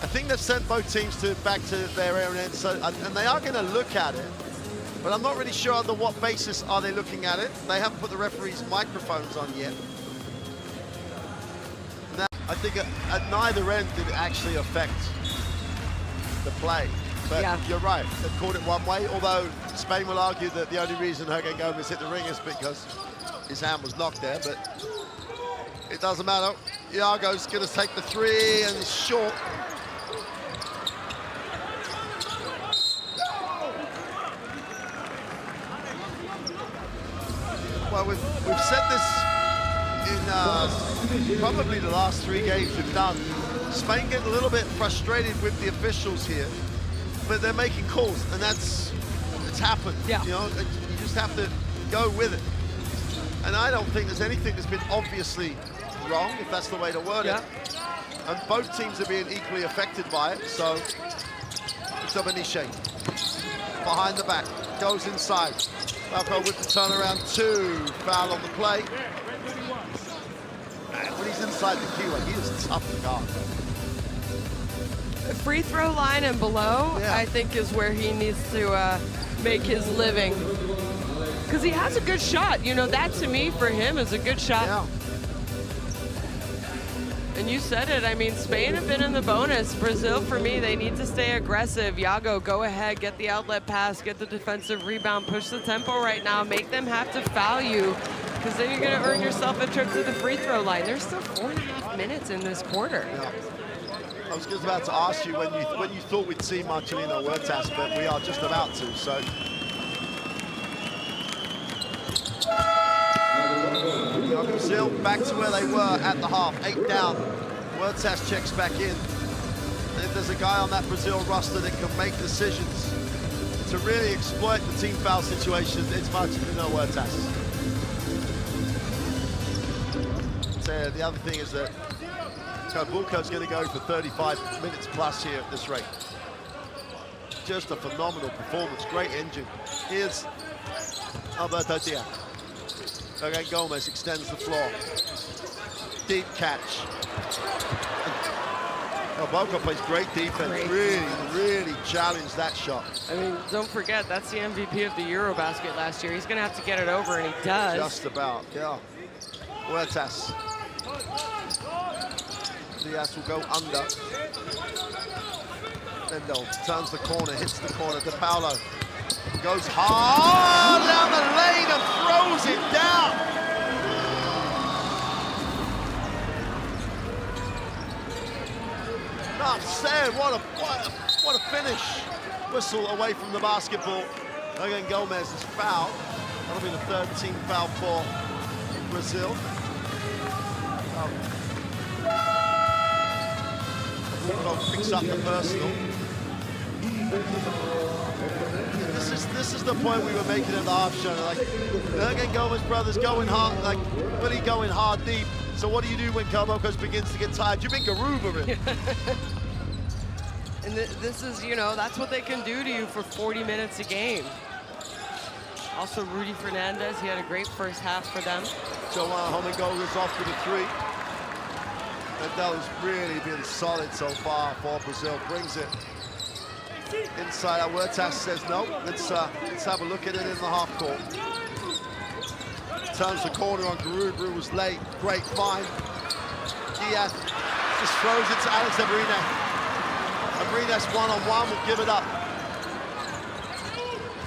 I think they've sent both teams back to their own end, so, and they are going to look at it. But I'm not really sure under what basis are they looking at it. They haven't put the referee's microphones on yet. Now, I think at neither end did it actually affect the play. But yeah, you're right, they've called it one way, although Spain will argue that the only reason Hernangomez hit the ring is because his hand was knocked there, but it doesn't matter. Iago's going to take the 3 and it's short. Well, we've said this in probably the last 3 games we've done. Spain getting a little bit frustrated with the officials here, but they're making calls, and it's happened. Yeah. You know, you just have to go with it. And I don't think there's anything that's been obviously wrong, if that's the way to word it. And both teams are being equally affected by it. So, Dominique behind the back, goes inside. Balco with the turnaround 2, foul on the play. And when he's inside the keyway, he is tough to guard. Free throw line and below, Yeah. I think, is where he needs to make his living. Because he has a good shot. You know, that to me, for him, is a good shot. Yeah. And you said it, I mean, Spain have been in the bonus. Brazil, for me, they need to stay aggressive. Iago, go ahead, get the outlet pass, get the defensive rebound, push the tempo right now, make them have to foul you, because then you're gonna earn yourself a trip to the free throw line. There's still 4.5 minutes in this quarter. Yeah. I was just about to ask you when you thought we'd see Marcelino Huertas, but we are just about to, so. Brazil back to where they were at the half, 8 down. Huertas checks back in. And if there's a guy on that Brazil roster that can make decisions to really exploit the team foul situation, it's Marcelino Huertas. So the other thing is that Caboclo's going to go for 35 minutes plus here at this rate. Just a phenomenal performance, great engine. Here's Alberto Diaz. Okay, Gomez extends the floor. Deep catch. Boca plays great defense. Really challenged that shot. I mean, don't forget, that's the MVP of the Eurobasket last year. He's going to have to get it over, and he does. Just about, yeah. Huertas. Diaz will go under. Mendel turns the corner, hits the corner. De Paulo goes hard down the lane and throws it down. Enough said. What a finish. Whistle away from the basketball. Again, Gomez is fouled. That'll be the third team foul for Brazil. Picks up the personal. This is the point we were making at the half show. Like, Ergin Gomez brothers going hard, like really going hard deep. So what do you do when Kamokos begins to get tired? You bring Garuba in. And this is, you know, that's what they can do to you for 40 minutes a game. Also, Rudy Fernandez, he had a great first half for them. João Homengogo is off with a three. Mendel has really been solid so far for Brazil. Brings it inside. Huertas says no. Let's have a look at it in the half court. Turns the corner on Garuba, was late. Great find. Diaz just throws it to Alex Abrines. Abrines one-on-one will give it up.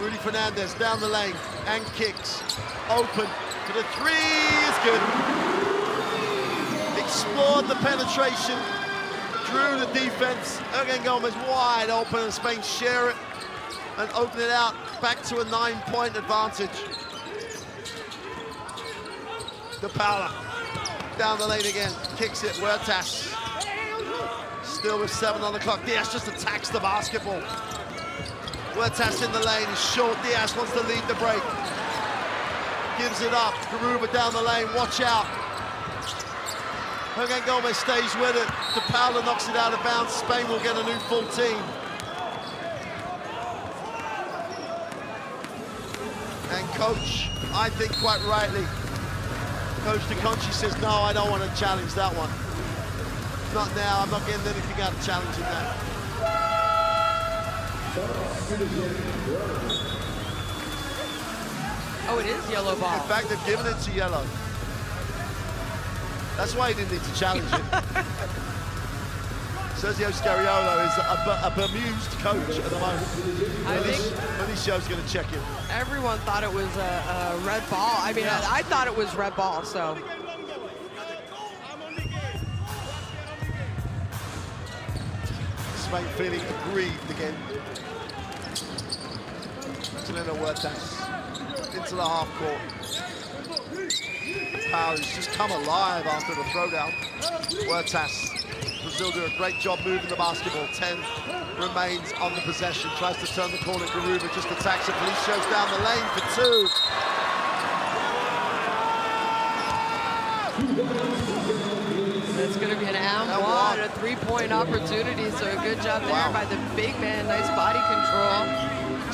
Rudy Fernandez down the lane and kicks. Open to the three is good. Explored the penetration, drew the defense. Ergin Gomez wide open and Spain share it and open it out back to a 9-point advantage. De Paula down the lane again, kicks it. Huertas still with 7 on the clock. Diaz just attacks the basketball. Huertas in the lane is short. Diaz wants to lead the break. Gives it up. Garuba down the lane. Watch out. Ergin Gomez stays with it. De Paula knocks it out of bounds. Spain will get a new full team. And coach, I think quite rightly, Coach De Conchi says, no, I don't want to challenge that one. Not now. I'm not getting anything out of challenging that. Oh, it is yellow ball. In fact, they've given it to yellow. That's why he didn't need to challenge it. Sergio Scariolo is a bemused coach at the moment. I think Malicio's going to check him. everyone thought it was a red ball. I mean, Yeah. I thought it was red ball, so. Spain feeling aggrieved again. Chileno Huertas into the half court. Powell's just come alive after the throwdown. Huertas. Brazil do a great job moving the basketball. 10 remains on the possession. Tries to turn the corner. Garuba just attacks it. Felicia's down the lane for 2. It's going to be an and one, a three-point opportunity, so a good job there by the big man. Nice body control.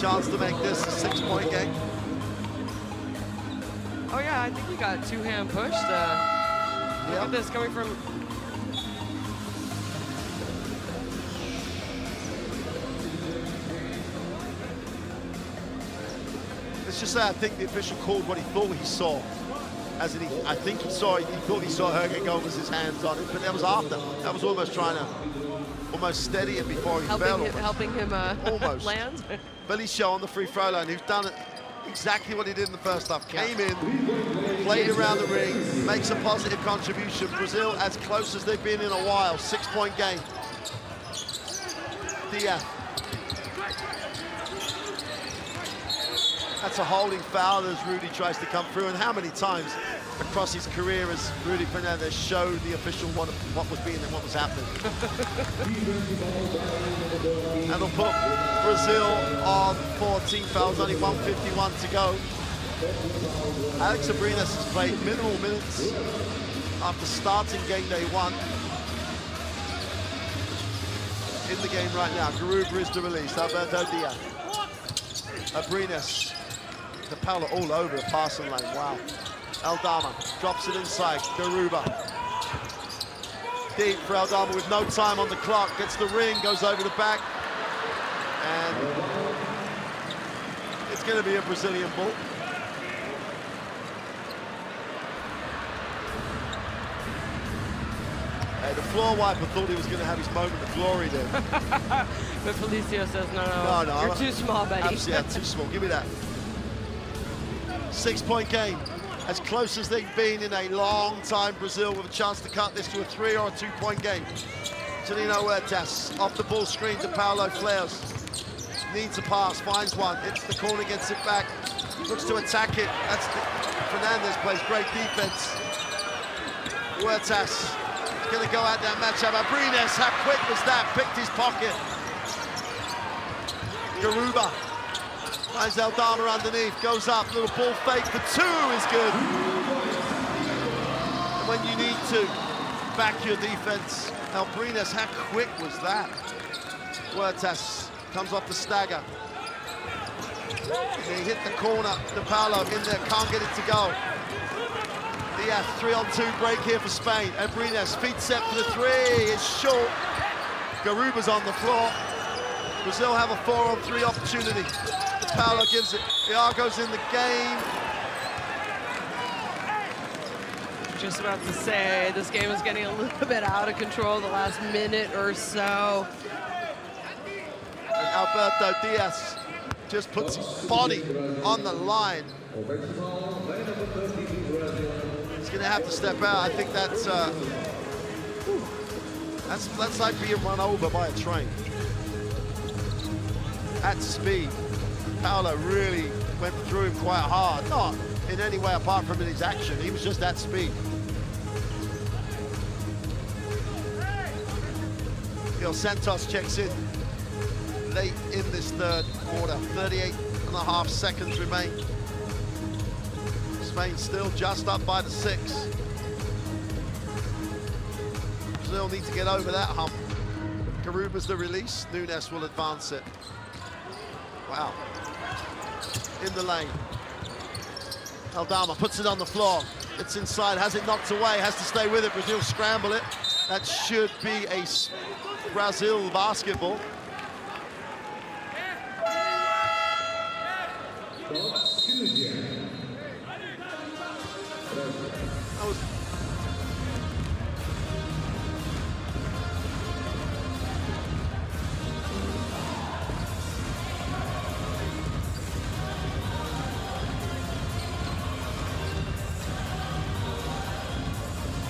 Chance to make this a 6-point game. Oh, yeah, I think he got two-hand pushed. Look at this coming from... Let's just say I think the official called what he thought he saw. As in, I think he thought he saw Ergin Gomez's hands on it, but that was after. That was almost trying to steady him before he fell. Helping him almost land. Felicio on the free throw line, who's done it exactly what he did in the first half. Came in, played around the ring, makes a positive contribution. Brazil as close as they've been in a while. 6-point game. Diaz. That's a holding foul as Rudy tries to come through. And how many times across his career has Rudy Fernandez showed the official what was being and what was happening? And they'll put Brazil on 14 fouls, only 1:51 to go. Alex Abrines has played minimal minutes after starting game day 1. In the game right now, Garuba is the release. Alberto Diaz. Abrines. De Paula all over the passing lane, wow. Aldama drops it inside, Garuba. Deep for Aldama with no time on the clock, gets the ring, goes over the back. And it's gonna be a Brazilian ball. floor wiper thought he was going to have his moment of glory there. But Felicio says, no, you're too small, buddy. Absolutely, yeah, too small. Give me that. 6-point game. As close as they've been in a long time. Brazil with a chance to cut this to a 3 or a 2-point game. Juninho Huertas off the ball screen to Paulo Flares. Needs a pass, finds one, hits the corner, gets it back, looks to attack it. Fernandez plays great defense. Huertas is going to go out that matchup. Abrines, how quick was that? Picked his pocket. Garuba finds Aldama underneath, goes up, little ball fake for 2 is good. And when you need to back your defense, Abrines, how quick was that? Huertas comes off the stagger. He hit the corner, DePaulo in there, can't get it to go. Diaz, 3-on-2 break here for Spain. Abrines, feet set for the 3, is short. Garuba's on the floor. Brazil have a 4-on-3 opportunity. DePaulo gives it, Iago's in the game. Just about to say, this game is getting a little bit out of control the last minute or so. And Alberto Diaz just puts his body on the line. He's going to have to step out. I think that's like being run over by a train. At speed, Paulo really went through him quite hard. Not in any way apart from in his action. He was just at speed. Gil Santos checks in late in this third quarter. 38.5 seconds remain. Spain still just up by the 6. Brazil need to get over that hump. Garuba's the release. Nunes will advance it. Wow. In the lane. Aldama puts it on the floor. It's inside, has it knocked away, has to stay with it. Brazil scramble it. That should be a Brazil basketball. That was...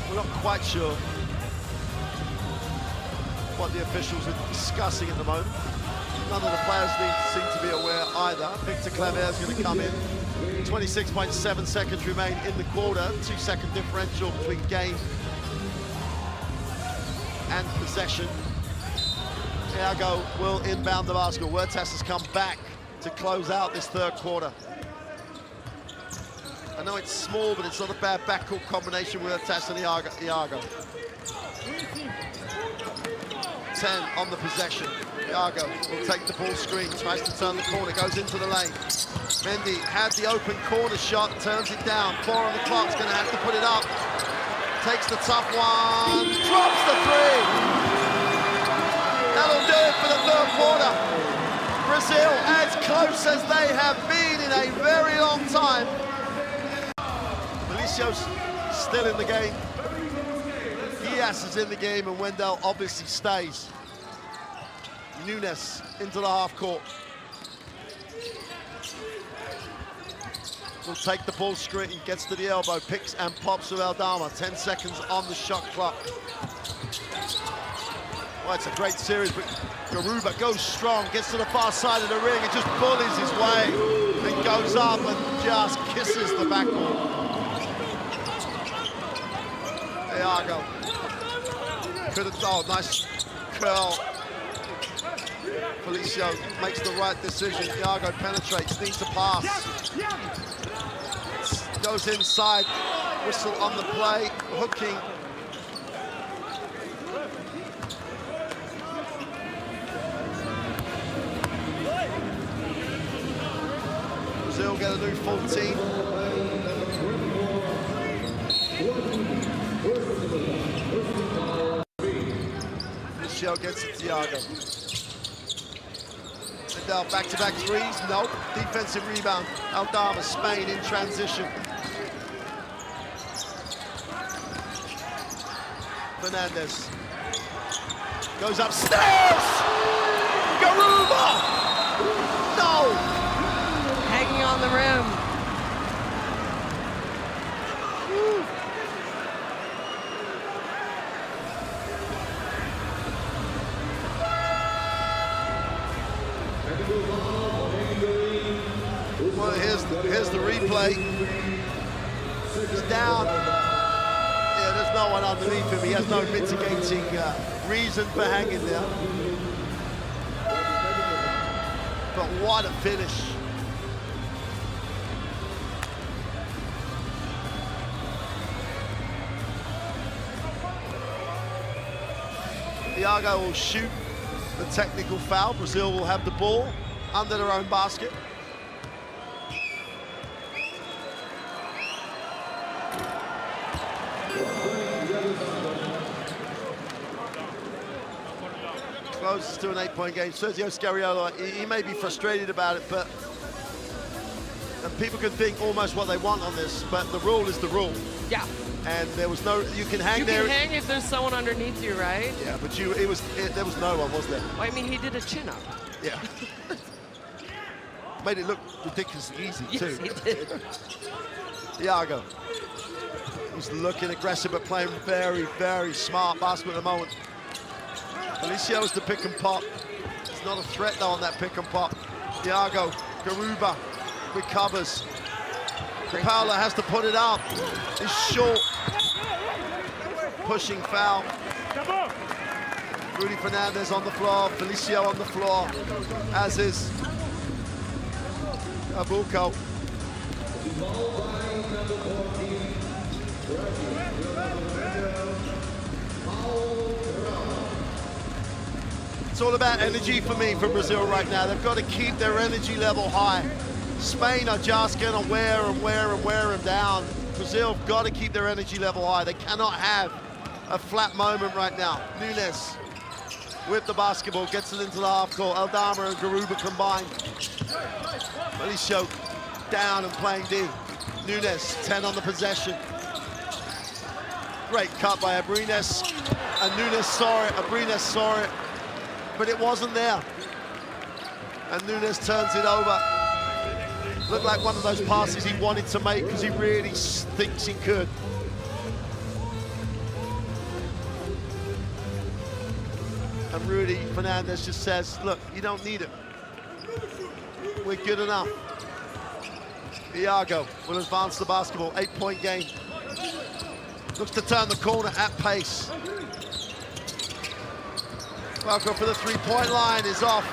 We're not quite sure what the officials are discussing at the moment. None of the players seem to be aware either. Victor Claver is going to come in. 26.7 seconds remain in the quarter. 2-second differential between game and possession. Iago will inbound the basketball. Huertas has come back to close out this third quarter. I know it's small, but it's not a bad backcourt combination with Huertas and Iago. 10 on the possession. Iago will take the ball screen, tries to turn the corner, goes into the lane. Mendy had the open corner shot, turns it down. 4 on the clock, going to have to put it up. Takes the tough one, drops the 3. That'll do it for the third quarter. Brazil as close as they have been in a very long time. Felicio's still in the game. Diaz is in the game, and Wendell obviously stays. Nunes into the half court. Will take the ball screen, gets to the elbow, picks and pops with Aldama. 10 seconds on the shot clock. Well, it's a great series, but Garuba goes strong, gets to the far side of the ring and just bullies his way. Then goes up and just kisses the backboard. Iago. Could have, oh, nice curl. Felicio makes the right decision. Iago penetrates, needs to pass. Goes inside, whistle on the play, hooking. Brazil get a new 14. Felicio gets it to Iago. Back-to-back threes, nope. Defensive rebound. Aldama, Spain in transition. Fernandez Goes upstairs! Garuba! No! Hanging on the rim. Well, here's the replay. He's down. Yeah, there's no one underneath him. He has no mitigating reason for hanging there. But what a finish. Iago will shoot the technical foul. Brazil will have the ball under their own basket. Close to an 8-point game. Sergio Scariolo, he may be frustrated about it, but and people can think almost what they want on this, but the rule is the rule. Yeah. And there was no, you can hang there. You can hang if there's someone underneath you, right? Yeah, but there was no one, was there? Well, I mean, he did a chin-up. Yeah. Made it look ridiculously easy, too. Yes, he did. Iago. He's looking aggressive, but playing very, very smart basketball at the moment. Felicio's the pick and pop. He's not a threat, though, on that pick and pop. Iago, Garuba recovers. Paula has to put it up. He's short. Pushing foul. Rudy Fernandez on the floor. Felicio on the floor, as is Abuko. It's all about energy for me for Brazil right now. They've got to keep their energy level high. Spain are just going to wear them down. Brazil have got to keep their energy level high. They cannot have a flat moment right now. Nunes with the basketball, gets it into the half court. Aldama and Garuba combined. Felicio down and playing D. Nunes, 10 on the possession. Great cut by Abrines. And Nunes saw it, Abrines saw it, but it wasn't there. And Nunes turns it over. Looked like one of those passes he wanted to make because he really thinks he could. And Rudy Fernandez just says, look, you don't need it. We're good enough. Iago will advance the basketball, 8-point game. Looks to turn the corner at pace. Falco for the three-point line is off.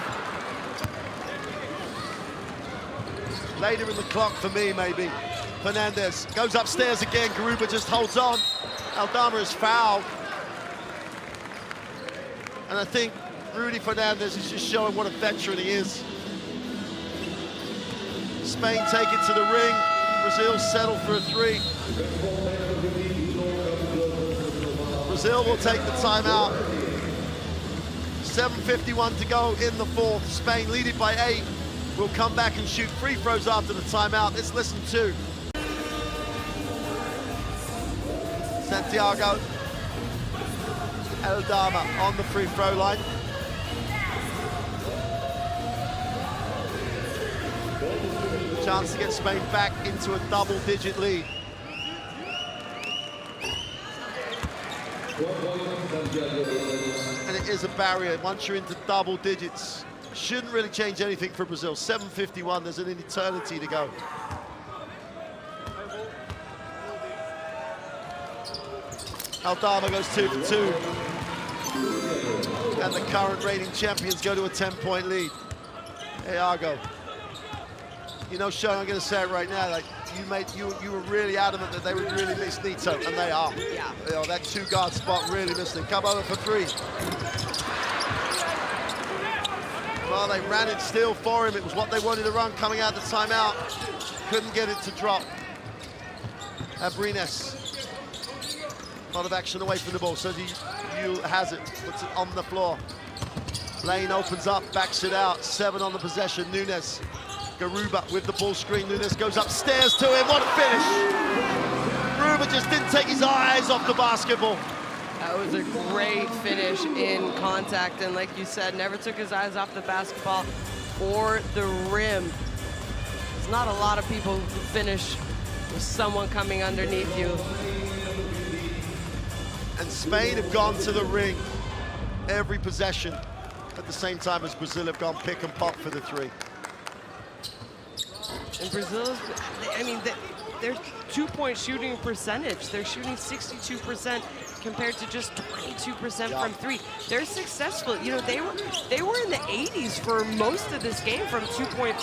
Later in the clock for me, maybe. Fernandez goes upstairs again. Garuba just holds on. Aldama is fouled. And I think Rudy Fernandez is just showing what a veteran he is. Spain take it to the ring. Brazil settle for a three. Brazil will take the timeout. 7:51 to go in the fourth. Spain lead it by 8. We'll come back and shoot free throws after the timeout. Let's listen to Santiago Aldama on the free throw line. Chance to get Spain back into a double-digit lead. And it is a barrier. Once you're into double digits, shouldn't really change anything for Brazil. 7:51, there's an eternity to go. Aldama goes 2 for 2. And the current reigning champions go to a 10-point lead. Iago. You know, Sean, I'm going to say it right now, like you were really adamant that they would really miss Nito, and they are. Yeah. You know, that two-guard spot really missed him. Come over for 3. Well, they ran it still for him. It was what they wanted to run coming out the timeout. Couldn't get it to drop. Abrines. A lot of action away from the ball. So you has it, puts it on the floor. Lane opens up, backs it out. 7 on the possession. Nunes. Garuba with the ball screen. Nunes goes upstairs to him. What a finish! Garuba just didn't take his eyes off the basketball. That was a great finish in contact, and like you said, never took his eyes off the basketball or the rim. There's not a lot of people who finish with someone coming underneath you. And Spain have gone to the ring every possession at the same time as Brazil have gone pick and pop for the three. And Brazil, I mean, their two-point shooting percentage, they're shooting 62% compared to just 22% from three. They're successful. You know, they were in the 80s for most of this game from 2-point.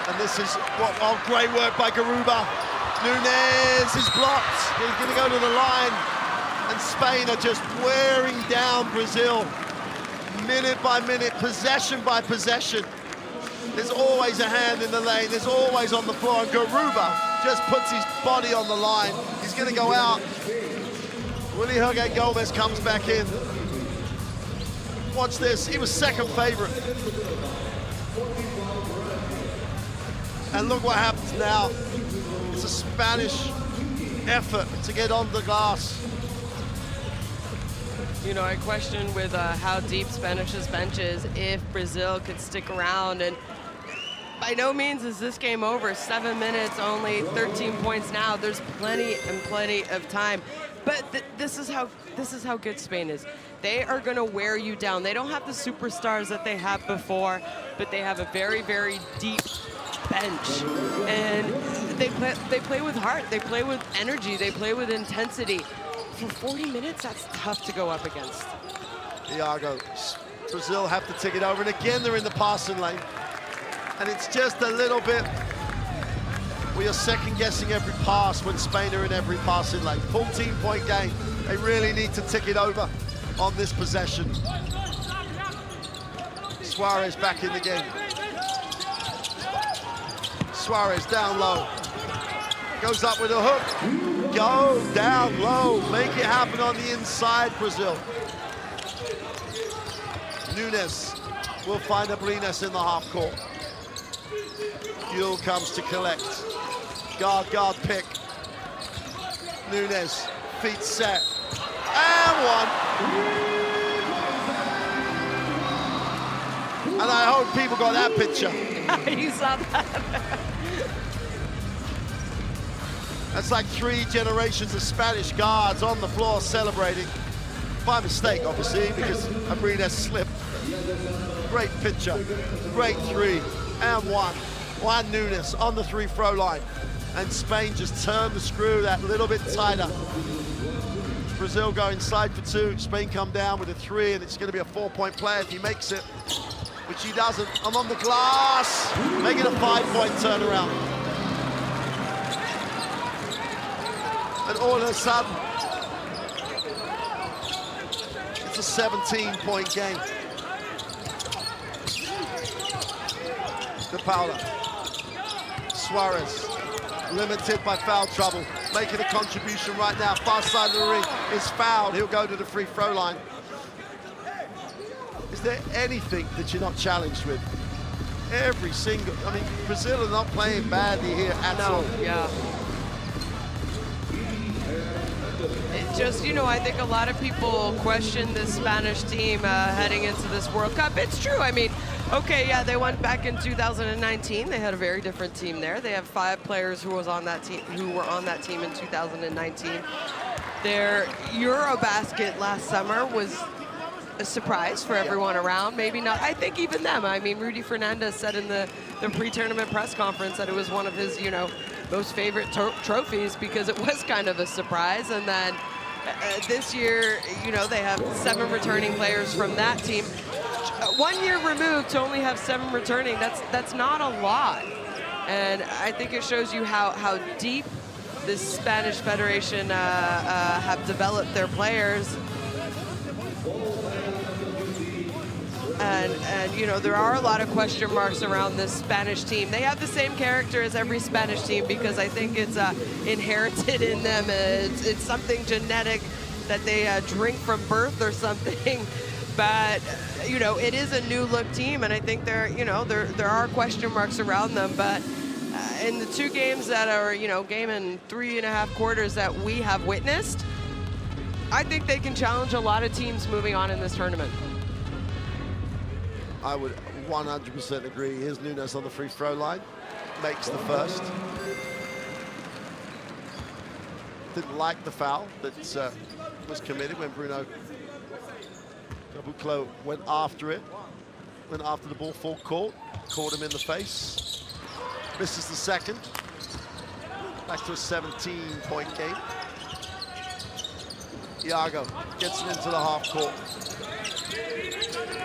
And this is what great work by Garuba. Nunes is blocked. He's going to go to the line. And Spain are just wearing down Brazil minute by minute, possession by possession. There's always a hand in the lane. There's always on the floor. And Garuba just puts his body on the line. He's going to go out. Willy Hernan-Gomez comes back in. Watch this. He was second favorite. And look what happens now. It's a Spanish effort to get on the glass. You know, I question with how deep Spanish's bench is if Brazil could stick around, and by no means is this game over. 7 minutes, only 13 points now. There's plenty and plenty of time. But this is how good Spain is. They are going to wear you down. They don't have the superstars that they had before, but they have a very, very deep bench, and they play with heart. They play with energy. They play with intensity. For 40 minutes, that's tough to go up against. Iago, Brazil have to tick it over, and again they're in the passing lane. And it's just a little bit, we are second-guessing every pass when Spain are in every passing lane. 14-point game. They really need to tick it over on this possession. Suarez back in the game. Suarez down low. Goes up with a hook. Go down low. Make it happen on the inside, Brazil. Nunes will find Abrines in the half court. Gül comes to collect. Guard pick. Nunes, feet set. And one. And I hope people got that picture. You saw that. That's like 3 generations of Spanish guards on the floor celebrating. By mistake, obviously, because Abrines slipped. Great picture, great 3, and 1. Juan Nunes on the 3-throw line. And Spain just turned the screw that little bit tighter. Brazil go inside for 2. Spain come down with a 3, and it's going to be a 4-point play if he makes it, which he doesn't. I'm on the glass, make it a 5-point turnaround. And all of a sudden, it's a 17-point game. De Paula. Suarez, limited by foul trouble, making a contribution right now. Far side of the ring is fouled. He'll go to the free throw line. Is there anything that you're not challenged with? Every single, I mean, Brazil are not playing badly here at all. Yeah. It just, you know, I think a lot of people question this Spanish team heading into this World Cup. It's true. I mean, okay, yeah, they went back in 2019. They had a very different team there. They have 5 players who were on that team in 2019. Their Eurobasket last summer was a surprise for everyone around. Maybe not, I think even them. I mean, Rudy Fernandez said in the pre-tournament press conference that it was one of his, you know, most favorite trophies because it was kind of a surprise. And then this year, you know, they have 7 returning players from that team. 1 year removed to only have 7 returning, that's not a lot. And I think it shows you how deep this Spanish Federation have developed their players. And you know, there are a lot of question marks around this Spanish team. They have the same character as every Spanish team because I think it's inherited in them. It's something genetic that they drink from birth or something. But you know, it is a new look team, and I think there are question marks around them. But in the 2 games that are, game in 3.5 quarters that we have witnessed, I think they can challenge a lot of teams moving on in this tournament. I would 100% agree. Here's Nunes on the free throw line, makes the first. Didn't like the foul that was committed when Bruno Caboclo went after it. Went after the ball full court, caught him in the face. Misses the second. Back to a 17-point game. Iago gets it into the half court.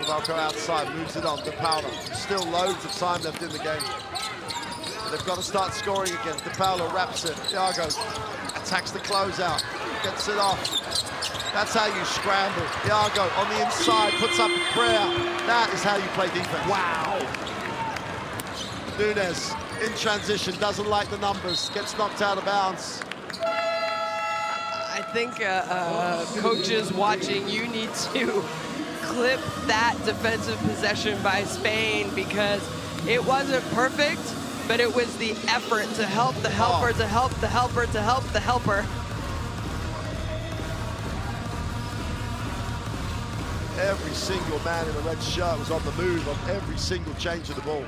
Caboclo outside, moves it on to Paolo. Still loads of time left in the game. They've got to start scoring again. DePaolo wraps it. Iago attacks the closeout, gets it off. That's how you scramble. Iago on the inside, puts up a prayer. That is how you play defense. Wow. Nunes in transition, doesn't like the numbers, gets knocked out of bounds. I think coaches watching, you need to clip that defensive possession by Spain, because it wasn't perfect, but it was the effort to help the helper, to help the helper, to help the helper. Every single man in a red shirt was on the move on every single change of the ball.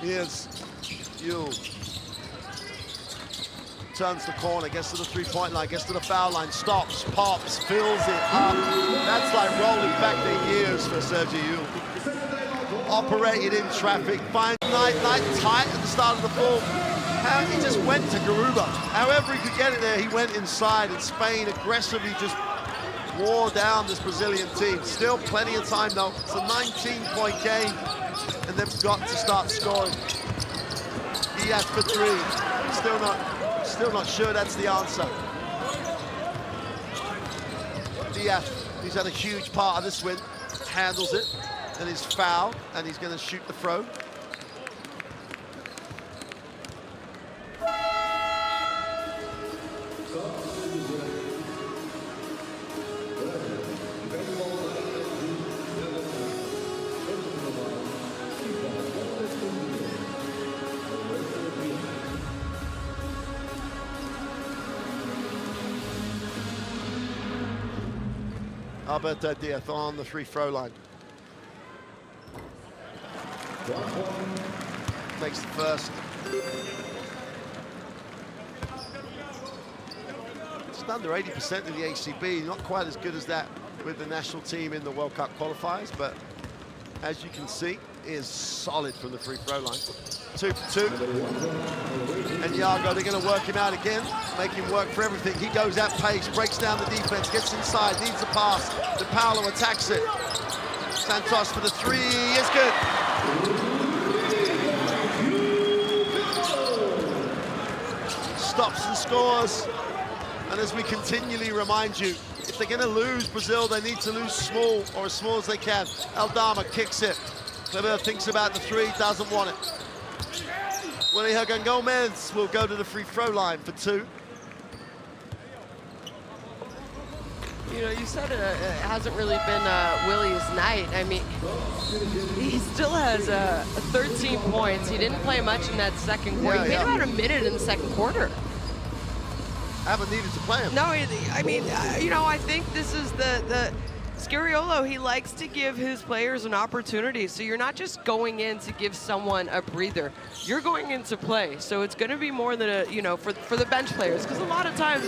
Here's Yule. Turns the corner, gets to the three-point line, gets to the foul line, stops, pops, fills it up. That's like rolling back the years for Sergio Yule. Operated in traffic, finds Knight tight at the start of the ball. He just went to Garuba. However he could get it there, he went inside, and Spain aggressively just wore down this Brazilian team. Still plenty of time though. It's a 19-point game, and they've got to start scoring. Diaz for 3. Still not sure that's the answer. Diaz, who's had a huge part of this win, handles it, and is fouled, and he's going to shoot the throw. Alberto Diaz on the free throw line. Makes the first. Just under 80% of the ACB, not quite as good as that with the national team in the World Cup qualifiers, but as you can see, is solid from the free throw line. 2 for 2. And Iago, they're going to work him out again, make him work for everything. He goes at pace, breaks down the defense, gets inside, needs a pass. DePaolo attacks it. Santos for the 3 is good. Stops and scores. And as we continually remind you, if they're going to lose Brazil, they need to lose small, or as small as they can. Aldama kicks it. Kleber thinks about the 3, doesn't want it. Willy Hernan Gomez will go to the free throw line for 2. You know, you said it hasn't really been Willy's night. I mean, he still has 13 points. He didn't play much in that second quarter. He played about a minute in the second quarter. Haven't needed to play him. No, I mean, you know, I think this is the Scariolo, he likes to give his players an opportunity. So you're not just going in to give someone a breather. You're going in to play. So it's going to be more than a, you know, for the bench players. Because a lot of times,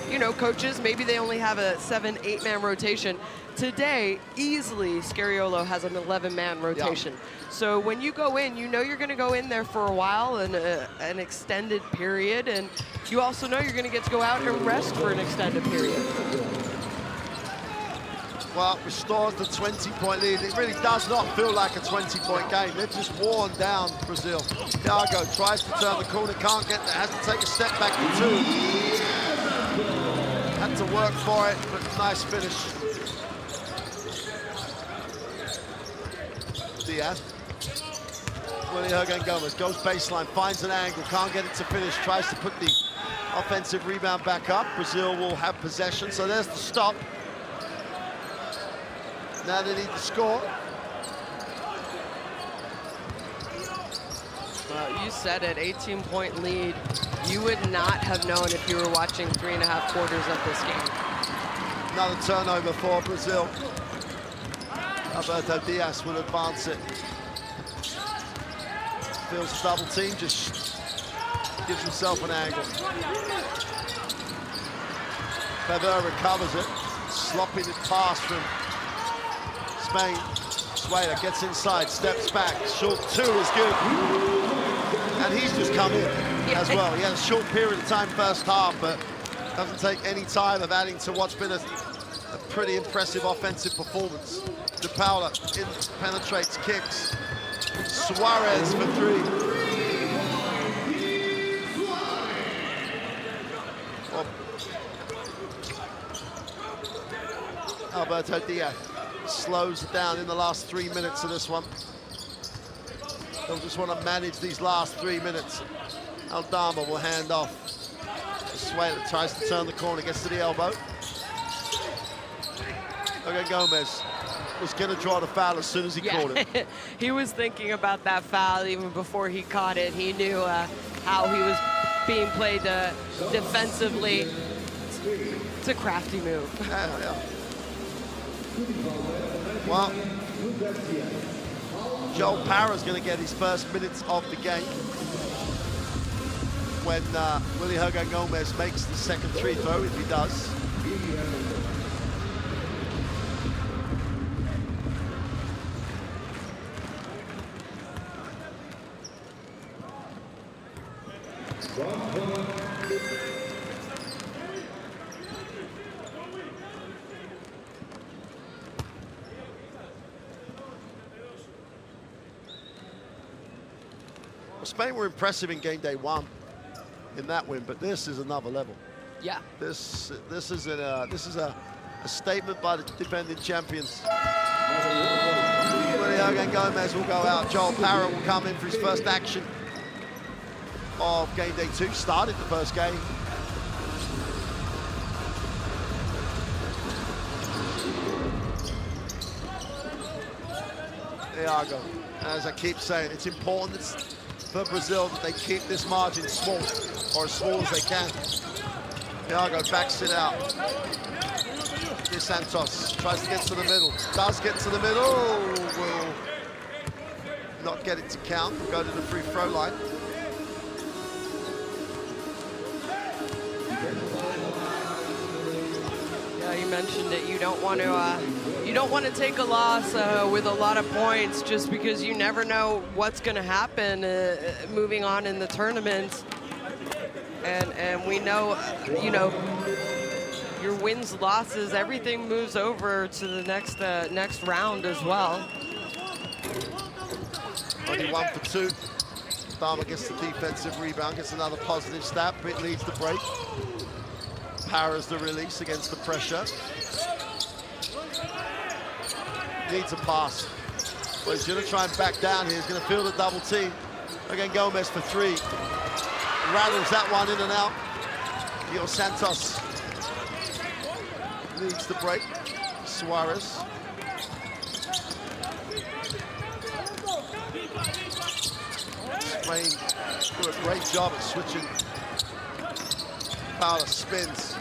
you know, coaches, maybe they only have a 7-8 man rotation. Today, easily, Scariolo has an 11-man rotation. Yeah. So when you go in, you know you're going to go in there for a while and an extended period. And you also know you're going to get to go out and rest for an extended period. Well, restores the 20-point lead. It really does not feel like a 20-point game. They've just worn down Brazil. Iago tries to turn the corner, can't get there, has to take a step back for 2. Had to work for it, but nice finish. Diaz. Willy Hernan Gomez goes baseline, finds an angle, can't get it to finish, tries to put the offensive rebound back up. Brazil will have possession, so there's the stop. Now they need to score. you said it, 18-point lead. You would not have known if you were watching 3.5 quarters of this game. Another turnover for Brazil. Alberto Diaz will advance it. Feels double team, just gives himself an angle. Feber recovers it. Slopping it pass from Spain. Sueda gets inside, steps back. Short two is good. And he's just come in as well. He had a short period of time first half, but doesn't take any time of adding to what's been a pretty impressive offensive performance. De Paula penetrates, kicks. Suarez for three. Well, Alberto Diaz slows it down in the last 3 minutes of this one. They'll just want to manage these last 3 minutes. Aldama will hand off. Sueda tries to turn the corner, gets to the elbow. Okay, Gomez was going to draw the foul as soon as he caught it. He was thinking about that foul even before he caught it. He knew how he was being played defensively. It's a crafty move. Yeah. Well, Joel Parra's going to get his first minutes of the game when Willy Hernangomez makes the second free throw, if he does. Spain were impressive in game day one in that win, but this is another level. Yeah. This is a statement by the defending champions. Willy Hernangomez will go out. Joel Parra will come in for his first action of game day 2. Started the first game. Iago, as I keep saying, it's important for Brazil that they keep this margin small, or as small as they can. Iago backs it out. De Santos tries to get to the middle. Does get to the middle. Will not get it to count. Will go to the free throw line. Yeah, you mentioned it. You don't want to take a loss with a lot of points, just because you never know what's going to happen moving on in the tournament. And we know, your wins, losses, everything moves over to the next round as well. Only 1 for 2. Dama gets the defensive rebound, gets another positive stat. It leads the break. Parra's the release against the pressure. Needs a pass. Well, he's going to try and back down here. He's going to field a double team. Again, Gomez for 3. Rattles that one in and out. Gil Santos leads the break. Suarez. Spain do a great job at switching. Paula spins.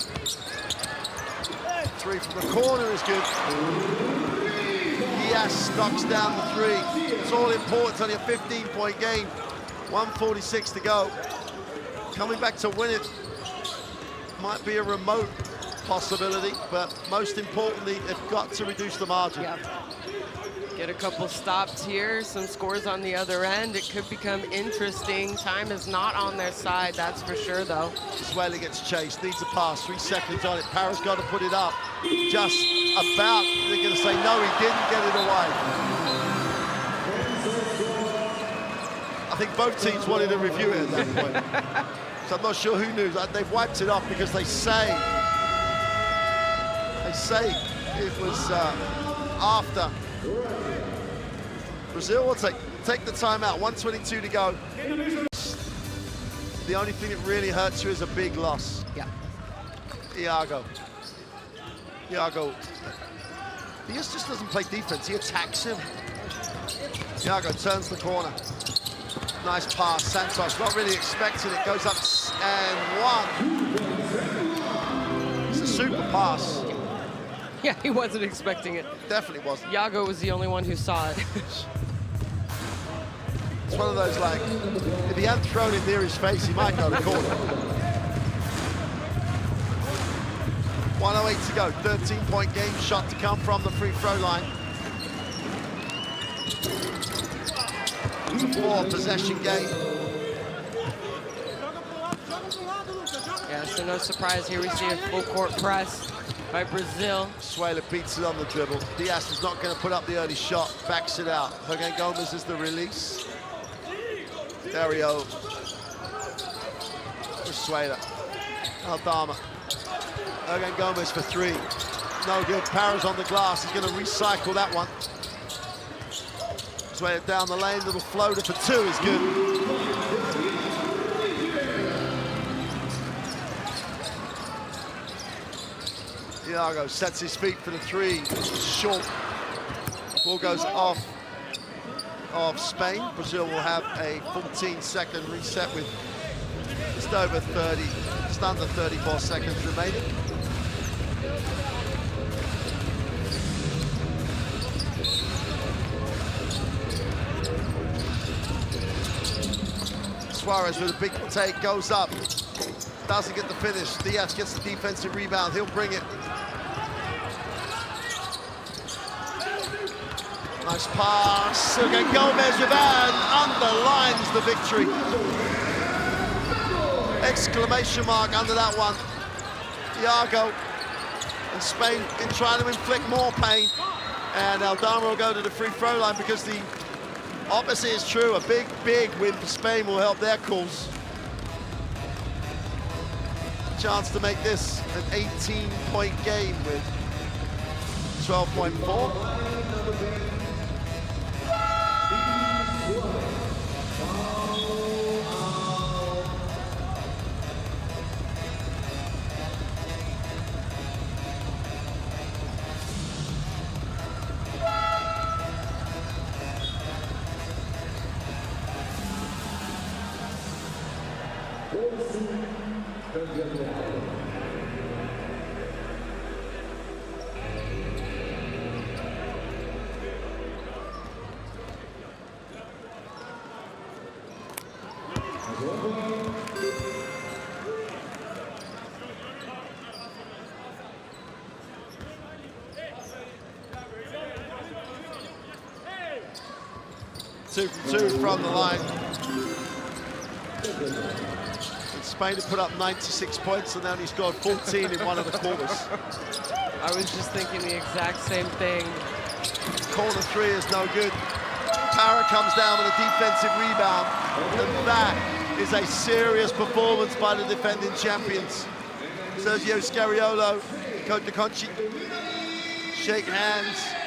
3 from the corner is good. Diaz knocks down the 3. It's all important. It's only a 15-point game. 1:46 to go. Coming back to win it might be a remote possibility, but most importantly, they've got to reduce the margin. Yeah. Get a couple stops here, some scores on the other end. It could become interesting. Time is not on their side, that's for sure, though. Suela gets chased, needs a pass, 3 seconds on it. Parra's got to put it up. Just about, they're going to say, no, he didn't get it away. I think both teams wanted a review at that point. So I'm not sure who knew. They've wiped it off because they say it was after. Brazil will take the timeout. 1:22 to go. The only thing that really hurts you is a big loss. Yeah. Iago. Diaz just doesn't play defense. He attacks him. Iago turns the corner. Nice pass, Santos, not really expecting it, goes up and one. It's a super pass. Yeah, he wasn't expecting it. Definitely wasn't. Yago was the only one who saw it. It's one of those, like, if he hadn't thrown it near his face, he might go to corner. 1:08 to go, 13-point game, shot to come from the free throw line. It's a 4-possession game. Yeah, so no surprise here we see a full court press by Brazil. Suela beats it on the dribble. Diaz is not going to put up the early shot, backs it out. Hernan-Gomez is the release. Dario for Suela. Aldama. Hernan-Gomez for three. No good. Parra's on the glass. He's going to recycle that one. Suela down the lane. Little floater for two is good. Iago sets his feet for the three. Short. Ball goes off of Spain. Brazil will have a 14-second reset with just over 30, just under 34 seconds remaining. Suarez with a big take, goes up, doesn't get the finish. Diaz gets the defensive rebound, he'll bring it. Nice pass, Hernan-Gomez with underlines the victory. Exclamation mark under that one. Iago and Spain in trying to inflict more pain. And Aldama will go to the free throw line because the opposite is true. A big, big win for Spain will help their cause. Chance to make this an 18-point game with 12.4. Two from the line. And Spain had put up 96 points and only scored 14 in one of the quarters. I was just thinking the exact same thing. Corner three is no good. Parra comes down with a defensive rebound. And that is a serious performance by the defending champions. Sergio Scariolo, Coach de Conchi, shake hands.